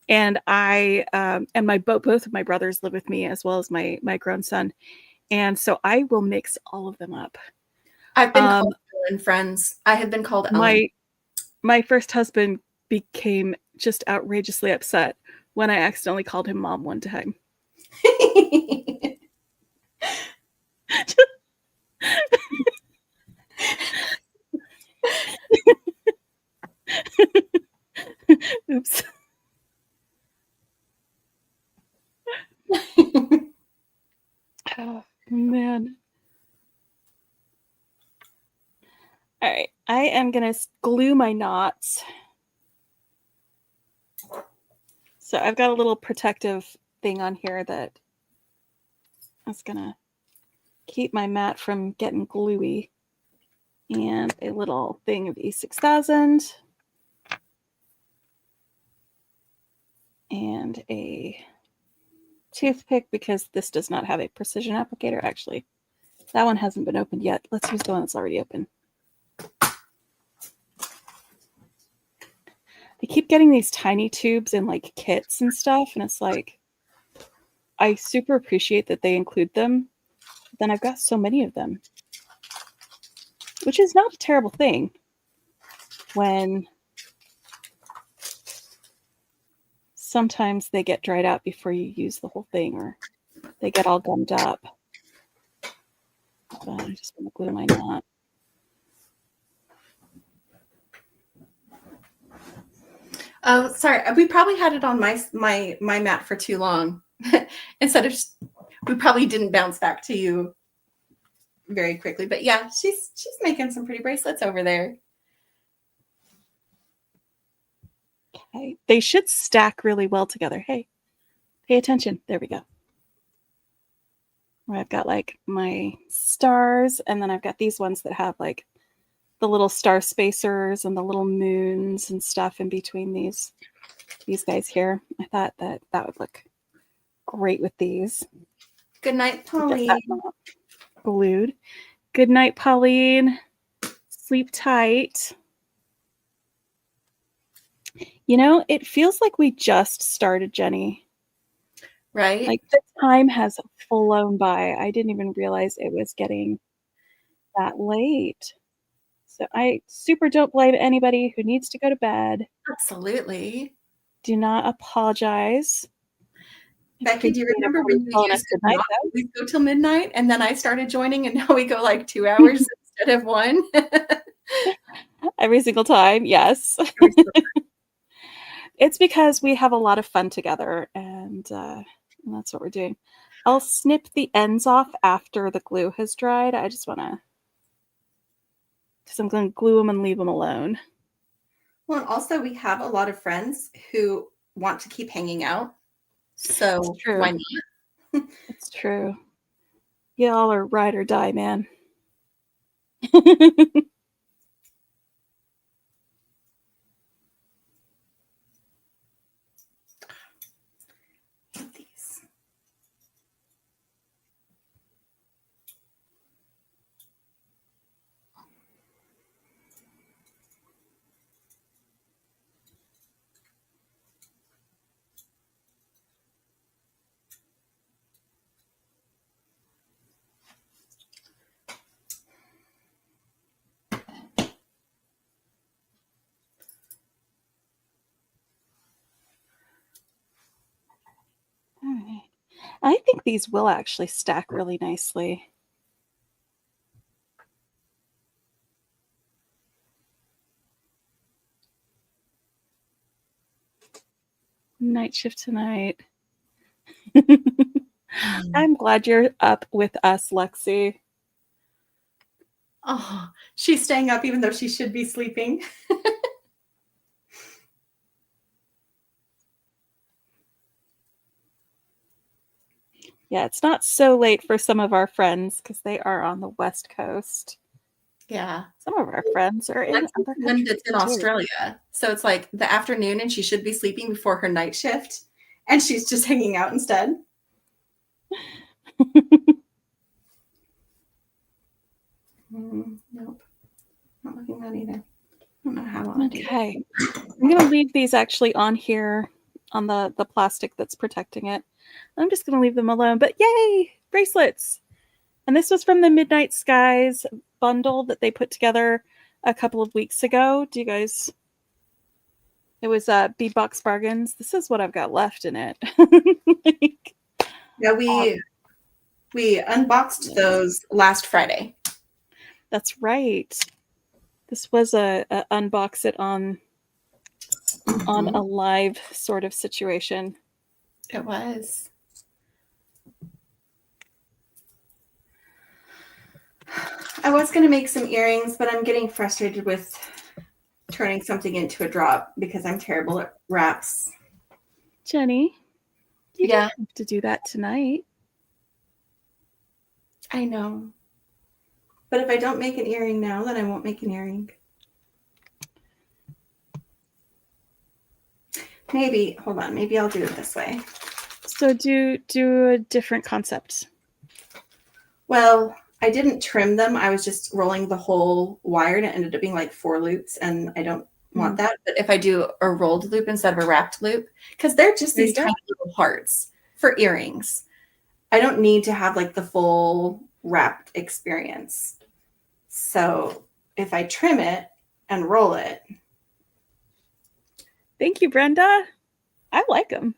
And both of my brothers live with me as well as my grown son. And so I will mix all of them up. I've been called Ellen friends. I have been called Ellen. My first husband became just outrageously upset when I accidentally called him mom one time. Oops. Oh, man. All right, I am going to glue my knots. So I've got a little protective thing on here that is going to keep my mat from getting gluey. And a little thing of E6000. And a toothpick because this does not have a precision applicator. Actually, that one hasn't been opened yet. Let's use the one that's already open. They keep getting these tiny tubes in like kits and stuff, and it's like, I super appreciate that they include them. But then I've got so many of them, which is not a terrible thing when sometimes they get dried out before you use the whole thing or they get all gummed up. But I'm just going to glue my knot. Oh, sorry. We probably had it on my mat for too long. Instead of, we probably didn't bounce back to you very quickly. But yeah, she's making some pretty bracelets over there. Okay. They should stack really well together. Hey, pay attention. There we go. Where I've got like my stars, and then I've got these ones that have like the little star spacers and the little moons and stuff in between these guys here. I thought that would look great with these. Good night, Pauline. Glued. Good night, Pauline. Sleep tight. You know, it feels like we just started, Jenny. Right? Like the time has flown by. I didn't even realize it was getting that late. So I super don't blame anybody who needs to go to bed. Absolutely. Do not apologize. Beki, do you remember when we used to not always go till midnight and then I started joining and now we go like 2 hours instead of 1? Every single time, yes. It's because we have a lot of fun together, and that's what we're doing. I'll snip the ends off after the glue has dried. I just want to, because I'm going to glue them and leave them alone. Well, and also we have a lot of friends who want to keep hanging out. So It's true. why not? It's true. Y'all are ride or die, man. These. All right. I think these will actually stack really nicely. Night shift tonight. I'm glad you're up with us, Lexi. Oh, she's staying up even though she should be sleeping. Yeah, it's not so late for some of our friends because they are on the West Coast. Yeah. Some of our friends are in other countries It's in too. Australia. So it's like the afternoon and she should be sleeping before her night shift. And she's just hanging out instead. Nope. Not looking that either. I don't know how I'll do that. Okay. I'm going to leave these actually on here on the plastic that's protecting it. I'm just going to leave them alone. But yay! Bracelets! And this was from the Midnight Skies bundle that they put together a couple of weeks ago. Do you guys... It was Beadbox Bargains. This is what I've got left in it. Like, Yeah, we unboxed those last Friday. that's right. This was a unbox it on a live sort of situation. It was. I was going to make some earrings, but I'm getting frustrated with turning something into a drop because I'm terrible at wraps. Jenny, you don't have to do that tonight. I know. But if I don't make an earring now, then I won't make an earring. Maybe, hold on, maybe I'll do it this way. So do a different concept. Well, I didn't trim them. I was just rolling the whole wire and it ended up being like 4 loops and I don't want that. But if I do a rolled loop instead of a wrapped loop, because they're just these tiny little hearts for earrings. I don't need to have like the full wrapped experience. So if I trim it and roll it. Thank you, Brenda. I like them.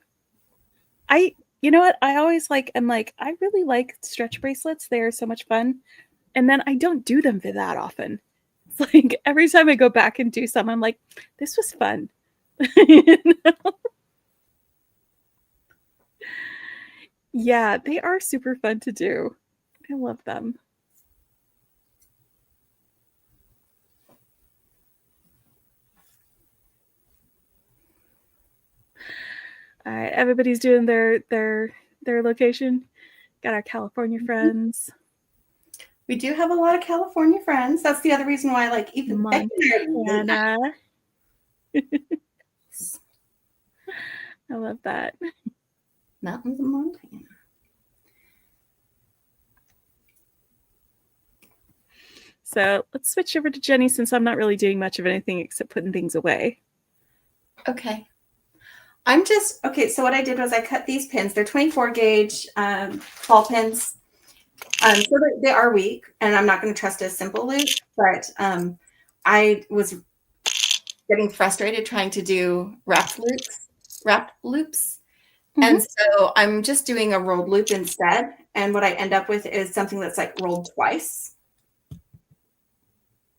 You know what? I always I'm like, I really like stretch bracelets. They are so much fun. And then I don't do them that often. It's like every time I go back and do some, I'm like, this was fun. You know? Yeah, they are super fun to do. I love them. All right, everybody's doing their location. Got our California friends. We do have a lot of California friends. That's the other reason why, like, even Montana. I love that. Mountains of Montana. So let's switch over to Jenny since I'm not really doing much of anything except putting things away. Okay. So what I did was I cut these pins. They're 24 gauge ball pins. So they are weak, and I'm not going to trust a simple loop, but I was getting frustrated trying to do wrapped loops. And so I'm just doing a rolled loop instead. And what I end up with is something that's like rolled twice.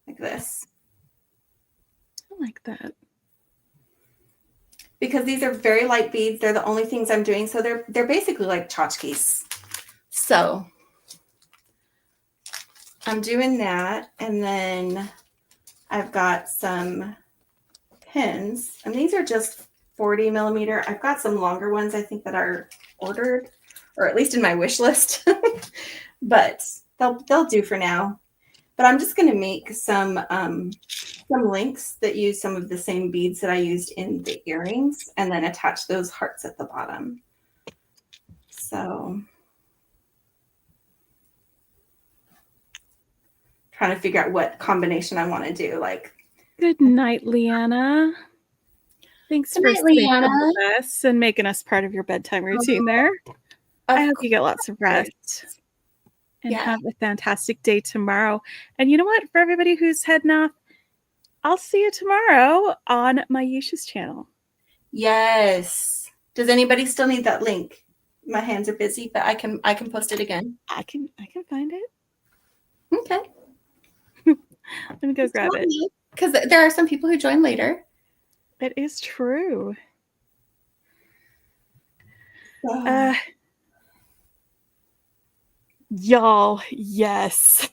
Like this. I like that. because these are very light beads. They're the only things I'm doing. So they're basically like tchotchkes. So I'm doing that. And then I've got some pins, and these are just 40 millimeter. I've got some longer ones, I think, that are ordered, or at least in my wish list, but they'll do for now. But I'm just going to make some links that use some of the same beads that I used in the earrings, and then attach those hearts at the bottom. So trying to figure out what combination I want to do. Like, good night, Leanna. Thanks for sleeping with us and making us part of your bedtime routine there. I hope you get lots of rest and have a fantastic day tomorrow. And you know what? For everybody who's heading off, I'll see you tomorrow on my Yusha's channel. Yes. Does anybody still need that link? My hands are busy, but I can post it again. I can find it. Okay. Let me go grab it. Because there are some people who join later. It is true. Y'all, yes.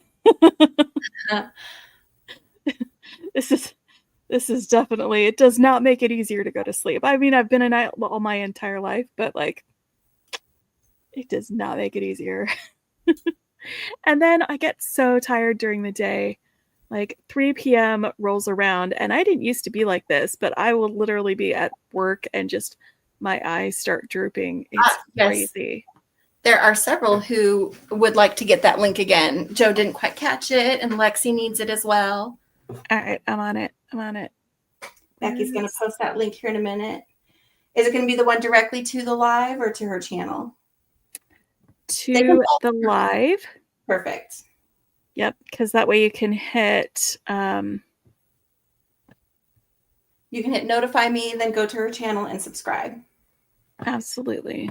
This is definitely, it does not make it easier to go to sleep. I mean, I've been a night all my entire life, but like, it does not make it easier. And then I get so tired during the day. Like 3 p.m. rolls around, and I didn't used to be like this, but I will literally be at work and just my eyes start drooping. It's crazy. There are several who would like to get that link again. Joe didn't quite catch it, and Lexi needs it as well. All right, I'm on it. Becky's going to post that link here in a minute. Is it going to be the one directly to the live or to her channel? To the live. Perfect. Yep, because that way you can hit you can hit notify me, then go to her channel and subscribe. Absolutely.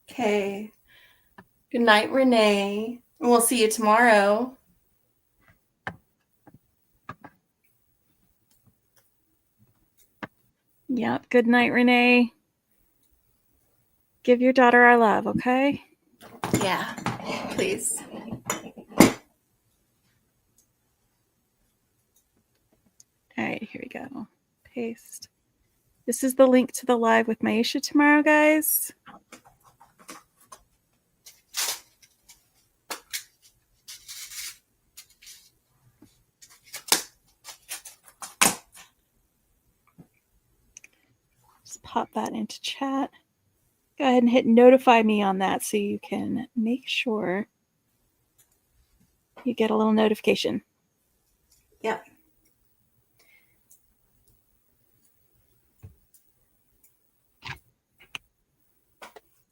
Okay. Good night, Renee. And we'll see you tomorrow. Yep. Good night, Renee. Give your daughter our love, okay? Yeah, please. All right, here we go. Paste. This is the link to the live with Maisha tomorrow, guys. Just pop that into chat. Go ahead and hit notify me on that so you can make sure you get a little notification. Yep.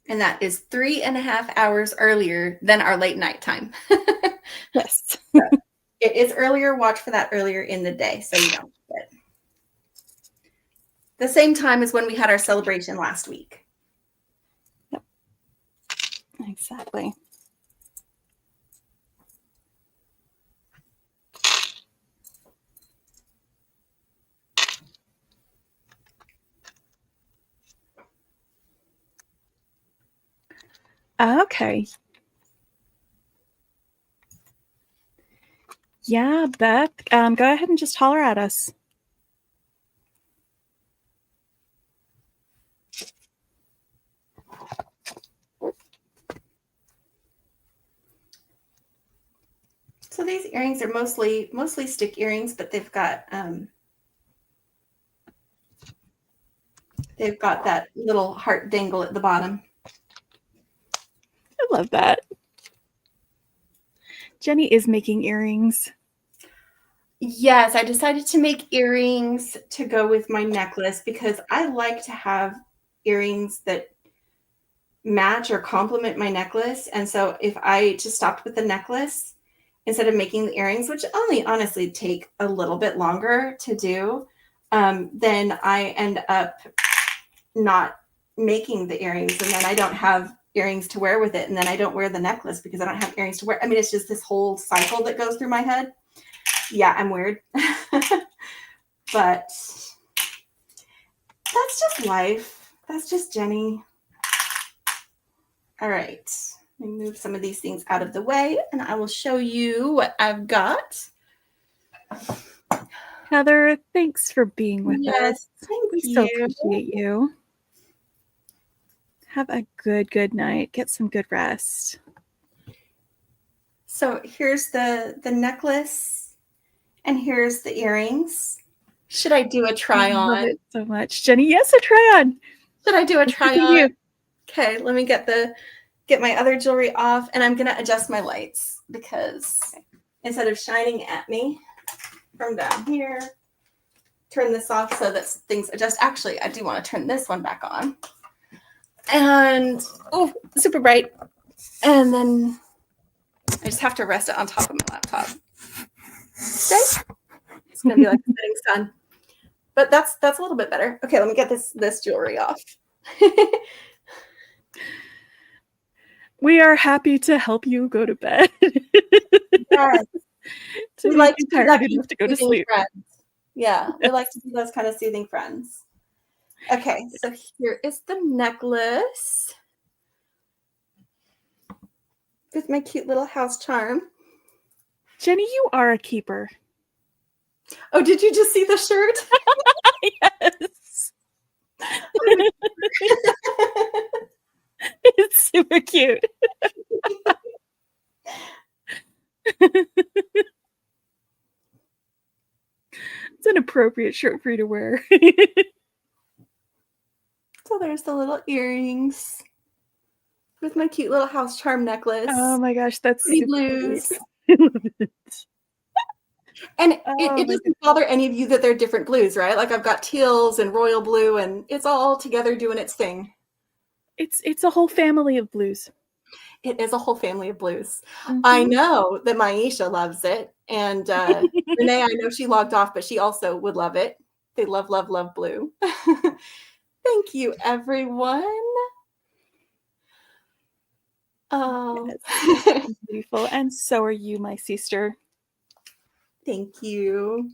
And that is 3.5 hours earlier than our late night time. Yes. So it is earlier. Watch for that earlier in the day so you don't forget. The same time as when we had our celebration last week. Yep. Exactly. Okay. Yeah, Beth, go ahead and just holler at us. So these earrings are mostly stick earrings, but they've got that little heart dangle at the bottom. I love that. Jenny is making earrings. Yes, I decided to make earrings to go with my necklace because I like to have earrings that match or complement my necklace. And so if I just stopped with the necklace instead of making the earrings, which only honestly take a little bit longer to do, then I end up not making the earrings, and then I don't have earrings to wear with it, and then I don't wear the necklace because I don't have earrings to wear. I mean, it's just this whole cycle that goes through my head. Yeah, I'm weird. But that's just life. That's just Jenny. All right. Let me move some of these things out of the way, and I will show you what I've got. Heather, thanks for being with us. Thank We you. so appreciate you. Have a good night. Get some good rest. So here's the necklace, and here's the earrings. Should I do a try on? I love it so much. Jenny, yes, a try on. Should I do a try on? Okay, let me get my other jewelry off, and I'm gonna adjust my lights because instead of shining at me from down here, turn this off so that things adjust. Actually, I do want to turn this one back on. And oh, super bright. And then I just have to rest it on top of my laptop. Okay. It's gonna be like the setting sun. But that's a little bit better. Okay, let me get this jewelry off. We are happy to help you go to bed. Yes. We like to tired enough to go to sleep. Friends. Yeah, we like to be those kind of soothing friends. Okay, so here is the necklace with my cute little house charm. Jenny, you are a keeper. Oh, did you just see the shirt? Yes. It's super cute. It's an appropriate shirt for you to wear. So there's the little earrings with my cute little house charm necklace. Oh my gosh, that's pretty super blues. Cute. I love it. And it doesn't bother any of you that they're different blues, right? Like I've got teals and royal blue, and it's all together doing its thing. It's a whole family of blues. It is a whole family of blues. Mm-hmm. I know that Maisha loves it. And Renee, I know she logged off, but she also would love it. They love, love, love blue. Thank you, everyone. Oh, yes, beautiful. And so are you, my sister. Thank you.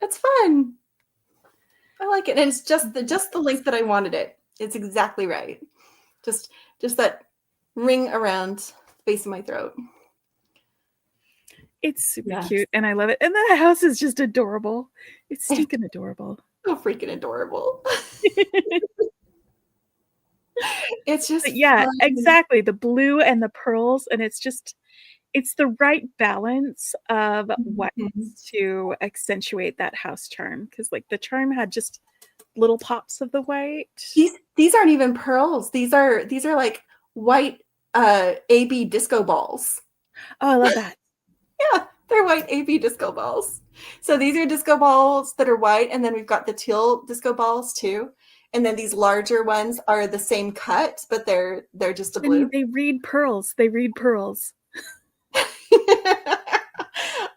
It's fun. I like it. And it's just the length that I wanted it. It's exactly right. Just that ring around the base of my throat. It's super cute, and I love it. And the house is just adorable. It's stinking adorable. So freaking adorable. It's just fun. Exactly. The blue and the pearls, and it's the right balance of what to accentuate that house charm. Because like the charm had just little pops of the white. These aren't even pearls. These are like white AB disco balls. Oh, I love that. Yeah, they're white AB disco balls. So these are disco balls that are white, and then we've got the teal disco balls too. And then these larger ones are the same cut, but they're just a blue. They read pearls. They read pearls.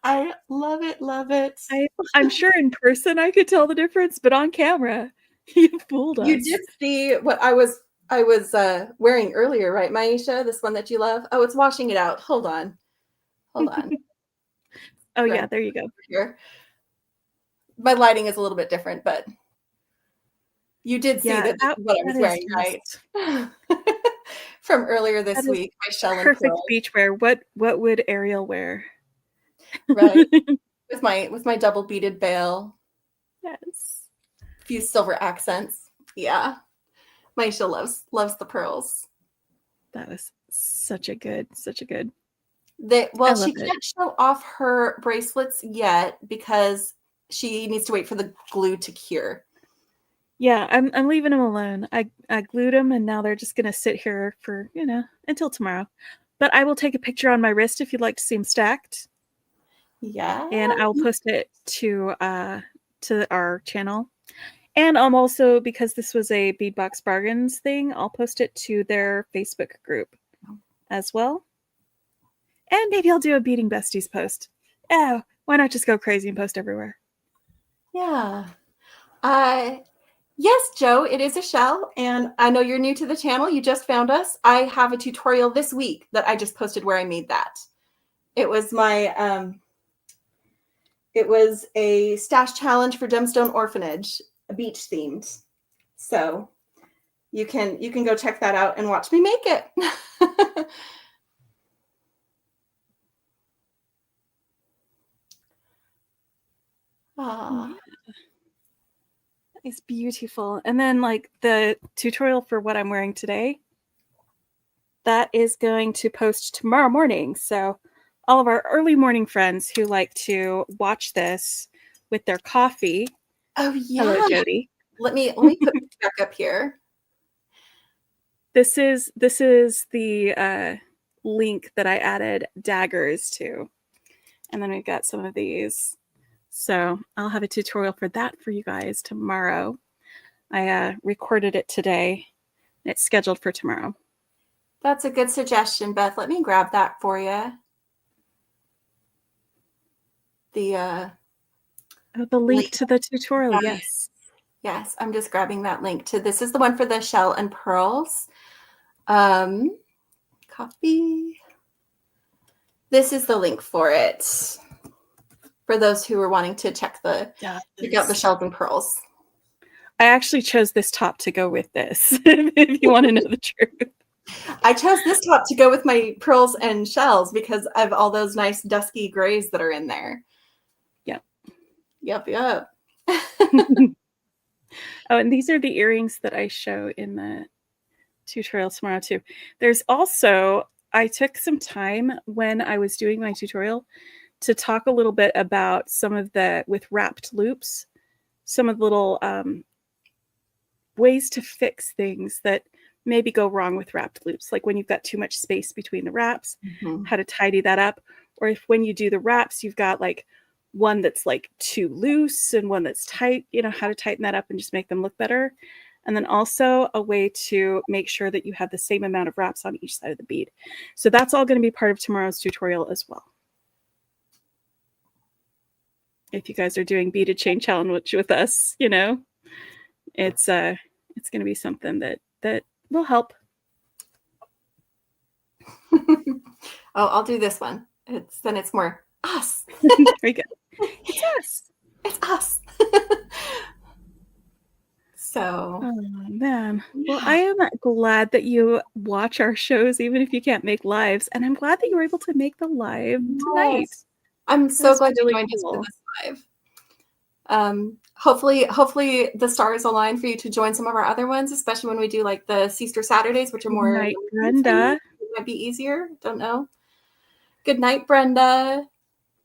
I love it, love it. I'm sure in person I could tell the difference, but on camera, you fooled us. You did see what I was wearing earlier, right, Maisha? This one that you love. Oh, it's washing it out. Hold on. Oh yeah, there you go. Here. My lighting is a little bit different, but you did see that what I was wearing, right? From earlier this week, my shell and perfect beach wear. What would Ariel wear? Right. with my double beaded veil. Yes. A few silver accents. Yeah. Maisha loves the pearls. That was such a good. She can't show off her bracelets yet because she needs to wait for the glue to cure. Yeah, I'm leaving them alone. I glued them, and now they're just gonna sit here for until tomorrow. But I will take a picture on my wrist if you'd like to see them stacked. Yeah, and I'll post it to our channel. And I'm also, because this was a Beadbox Bargains thing, I'll post it to their Facebook group as well. And maybe I'll do a Beading Besties post. Why not just go crazy and post everywhere? Yeah. Yes, Joe, it is a shell, and I know you're new to the channel. You just found us. I have a tutorial this week that I just posted where I made that. It was it was a stash challenge for Gemstone Orphanage, beach themed. So you can go check that out and watch me make it. Yeah. It's beautiful. And then like the tutorial for what I'm wearing today, that is going to post tomorrow morning. So all of our early morning friends who like to watch this with their coffee. Oh yeah. Hello, Jody. Let me put it back up here. This is the link that I added daggers to. And then we've got some of these. So I'll have a tutorial for that for you guys tomorrow. I recorded it today. It's scheduled for tomorrow. That's a good suggestion, Beth. Let me grab that for you. The link to the tutorial, yes. Yes, I'm just grabbing that link to, this is the one for the shell and pearls. Copy. This is the link for it. For those who are wanting to check out the shells and pearls. I actually chose this top to go with this, if you want to know the truth. I chose this top to go with my pearls and shells because of all those nice dusky grays that are in there. Yep. Yep. Oh, and these are the earrings that I show in the tutorial tomorrow too. There's also, I took some time when I was doing my tutorial to talk a little bit about some of the, with wrapped loops, some of the little ways to fix things that maybe go wrong with wrapped loops, like when you've got too much space between the wraps, how to tidy that up. Or if when you do the wraps, you've got like one that's like too loose and one that's tight, you know, how to tighten that up and just make them look better. And then also a way to make sure that you have the same amount of wraps on each side of the bead. So that's all going to be part of tomorrow's tutorial as well. If you guys are doing beaded chain challenge with us, you know, it's going to be something that will help. Oh, I'll do this one. It's more us. Very good. It's us. It's us. So, oh man. Well, I am glad that you watch our shows, even if you can't make lives, and I'm glad that you were able to make the live tonight. Yes. I'm so glad you joined us for this live. Hopefully the stars align for you to join some of our other ones, especially when we do like the Sister Saturdays, which are more. Good night, Brenda. It might be easier. Don't know. Good night, Brenda.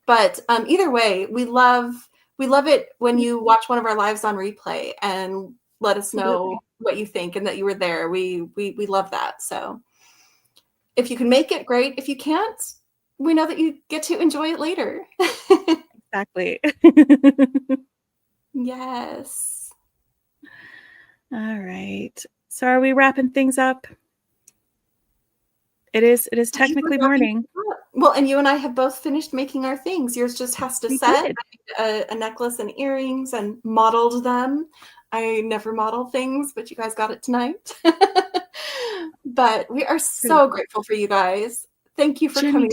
But either way, we love it when you watch one of our lives on replay and let us know what you think and that you were there. We love that. So if you can make it, great. If you can't, we know that you get to enjoy it later. Exactly. Yes. All right. So are we wrapping things up? It is technically morning. Well, and you and I have both finished making our things. Yours just has to set. A necklace and earrings and modeled them. I never model things, but you guys got it tonight. But we are so grateful for you guys. Thank you for coming.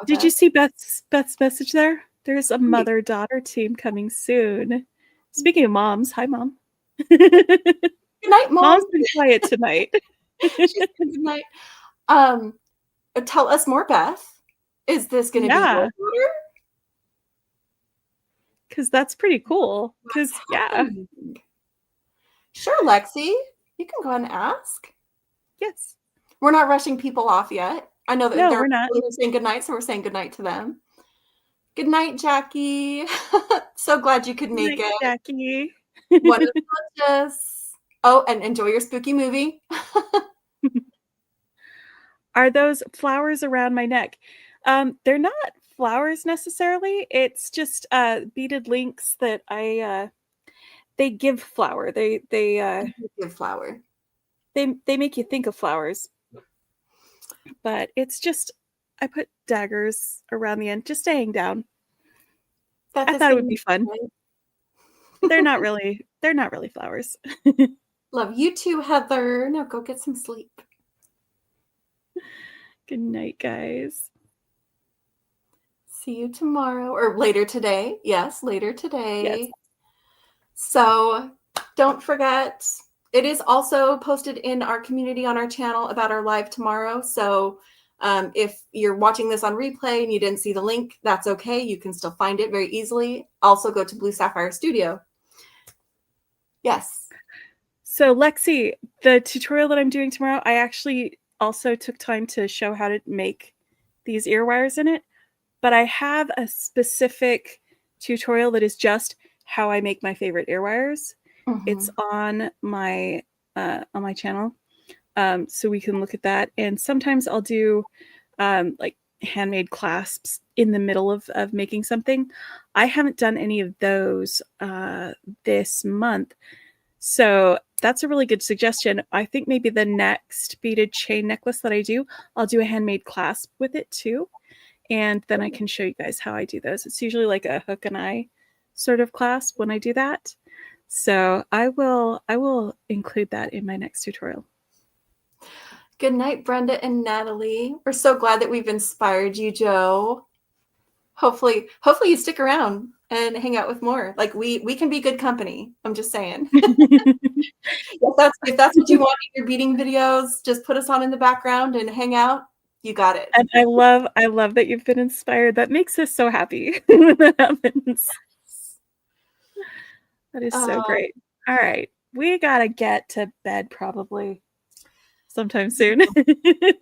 Did you see Beth's message there? There's a mother-daughter team coming soon. Speaking of moms, hi mom. Good night, Mom. Mom's been quiet tonight. Good night. Tell us more, Beth. Is this going to be your daughter? Because that's pretty cool. Because Sure, Lexi. You can go ahead and ask. Yes. We're not rushing people off yet. I know that we're not. saying goodnight, so we're saying goodnight to them. Good night, Jackie. So glad you could make it. Jackie. What is delicious. Oh, and enjoy your spooky movie. Are those flowers around my neck? They're not flowers necessarily. It's just beaded links that they give flower. They give flower. They make you think of flowers. But it's just, I put daggers around the end just to hang down. I thought it would be fun. They're not really they're not really flowers. Love you too, Heather. Now go get some sleep. Good night, guys. See you tomorrow or later today. Yes, later today. Yes. So don't forget, it is also posted in our community on our channel about our live tomorrow. So if you're watching this on replay and you didn't see the link, that's okay. You can still find it very easily. Also go to Blue Sapphire Studio. Yes. So Lexi, the tutorial that I'm doing tomorrow, I actually also took time to show how to make these ear wires in it, but I have a specific tutorial that is just how I make my favorite ear wires. Mm-hmm. It's on my channel, so we can look at that. And sometimes I'll do like handmade clasps in the middle of making something. I haven't done any of those this month, so that's a really good suggestion. I think maybe the next beaded chain necklace that I do, I'll do a handmade clasp with it too. And then I can show you guys how I do those. It's usually like a hook and eye sort of clasp when I do that. So I will include that in my next tutorial. Good night, Brenda and Natalie. We're so glad that we've inspired you, Joe. Hopefully you stick around and hang out with more. Like we can be good company. I'm just saying. if that's what you want in your beading videos, just put us on in the background and hang out. You got it. And I love that you've been inspired. That makes us so happy when that happens. That is so great. All right. We gotta get to bed probably sometime soon. We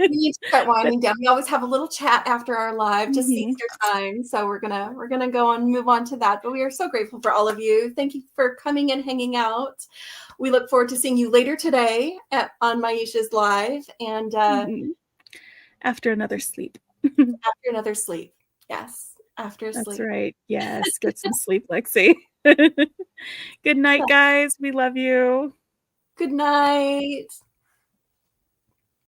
need to start winding down. We always have a little chat after our live, just Easter time. So we're gonna go on, move on to that. But we are so grateful for all of you. Thank you for coming and hanging out. We look forward to seeing you later today on Maisha's live and after another sleep. After another sleep. Yes. After sleep. That's right. Yes. Get some sleep, Lexi. Good night, guys. We love you. Good night.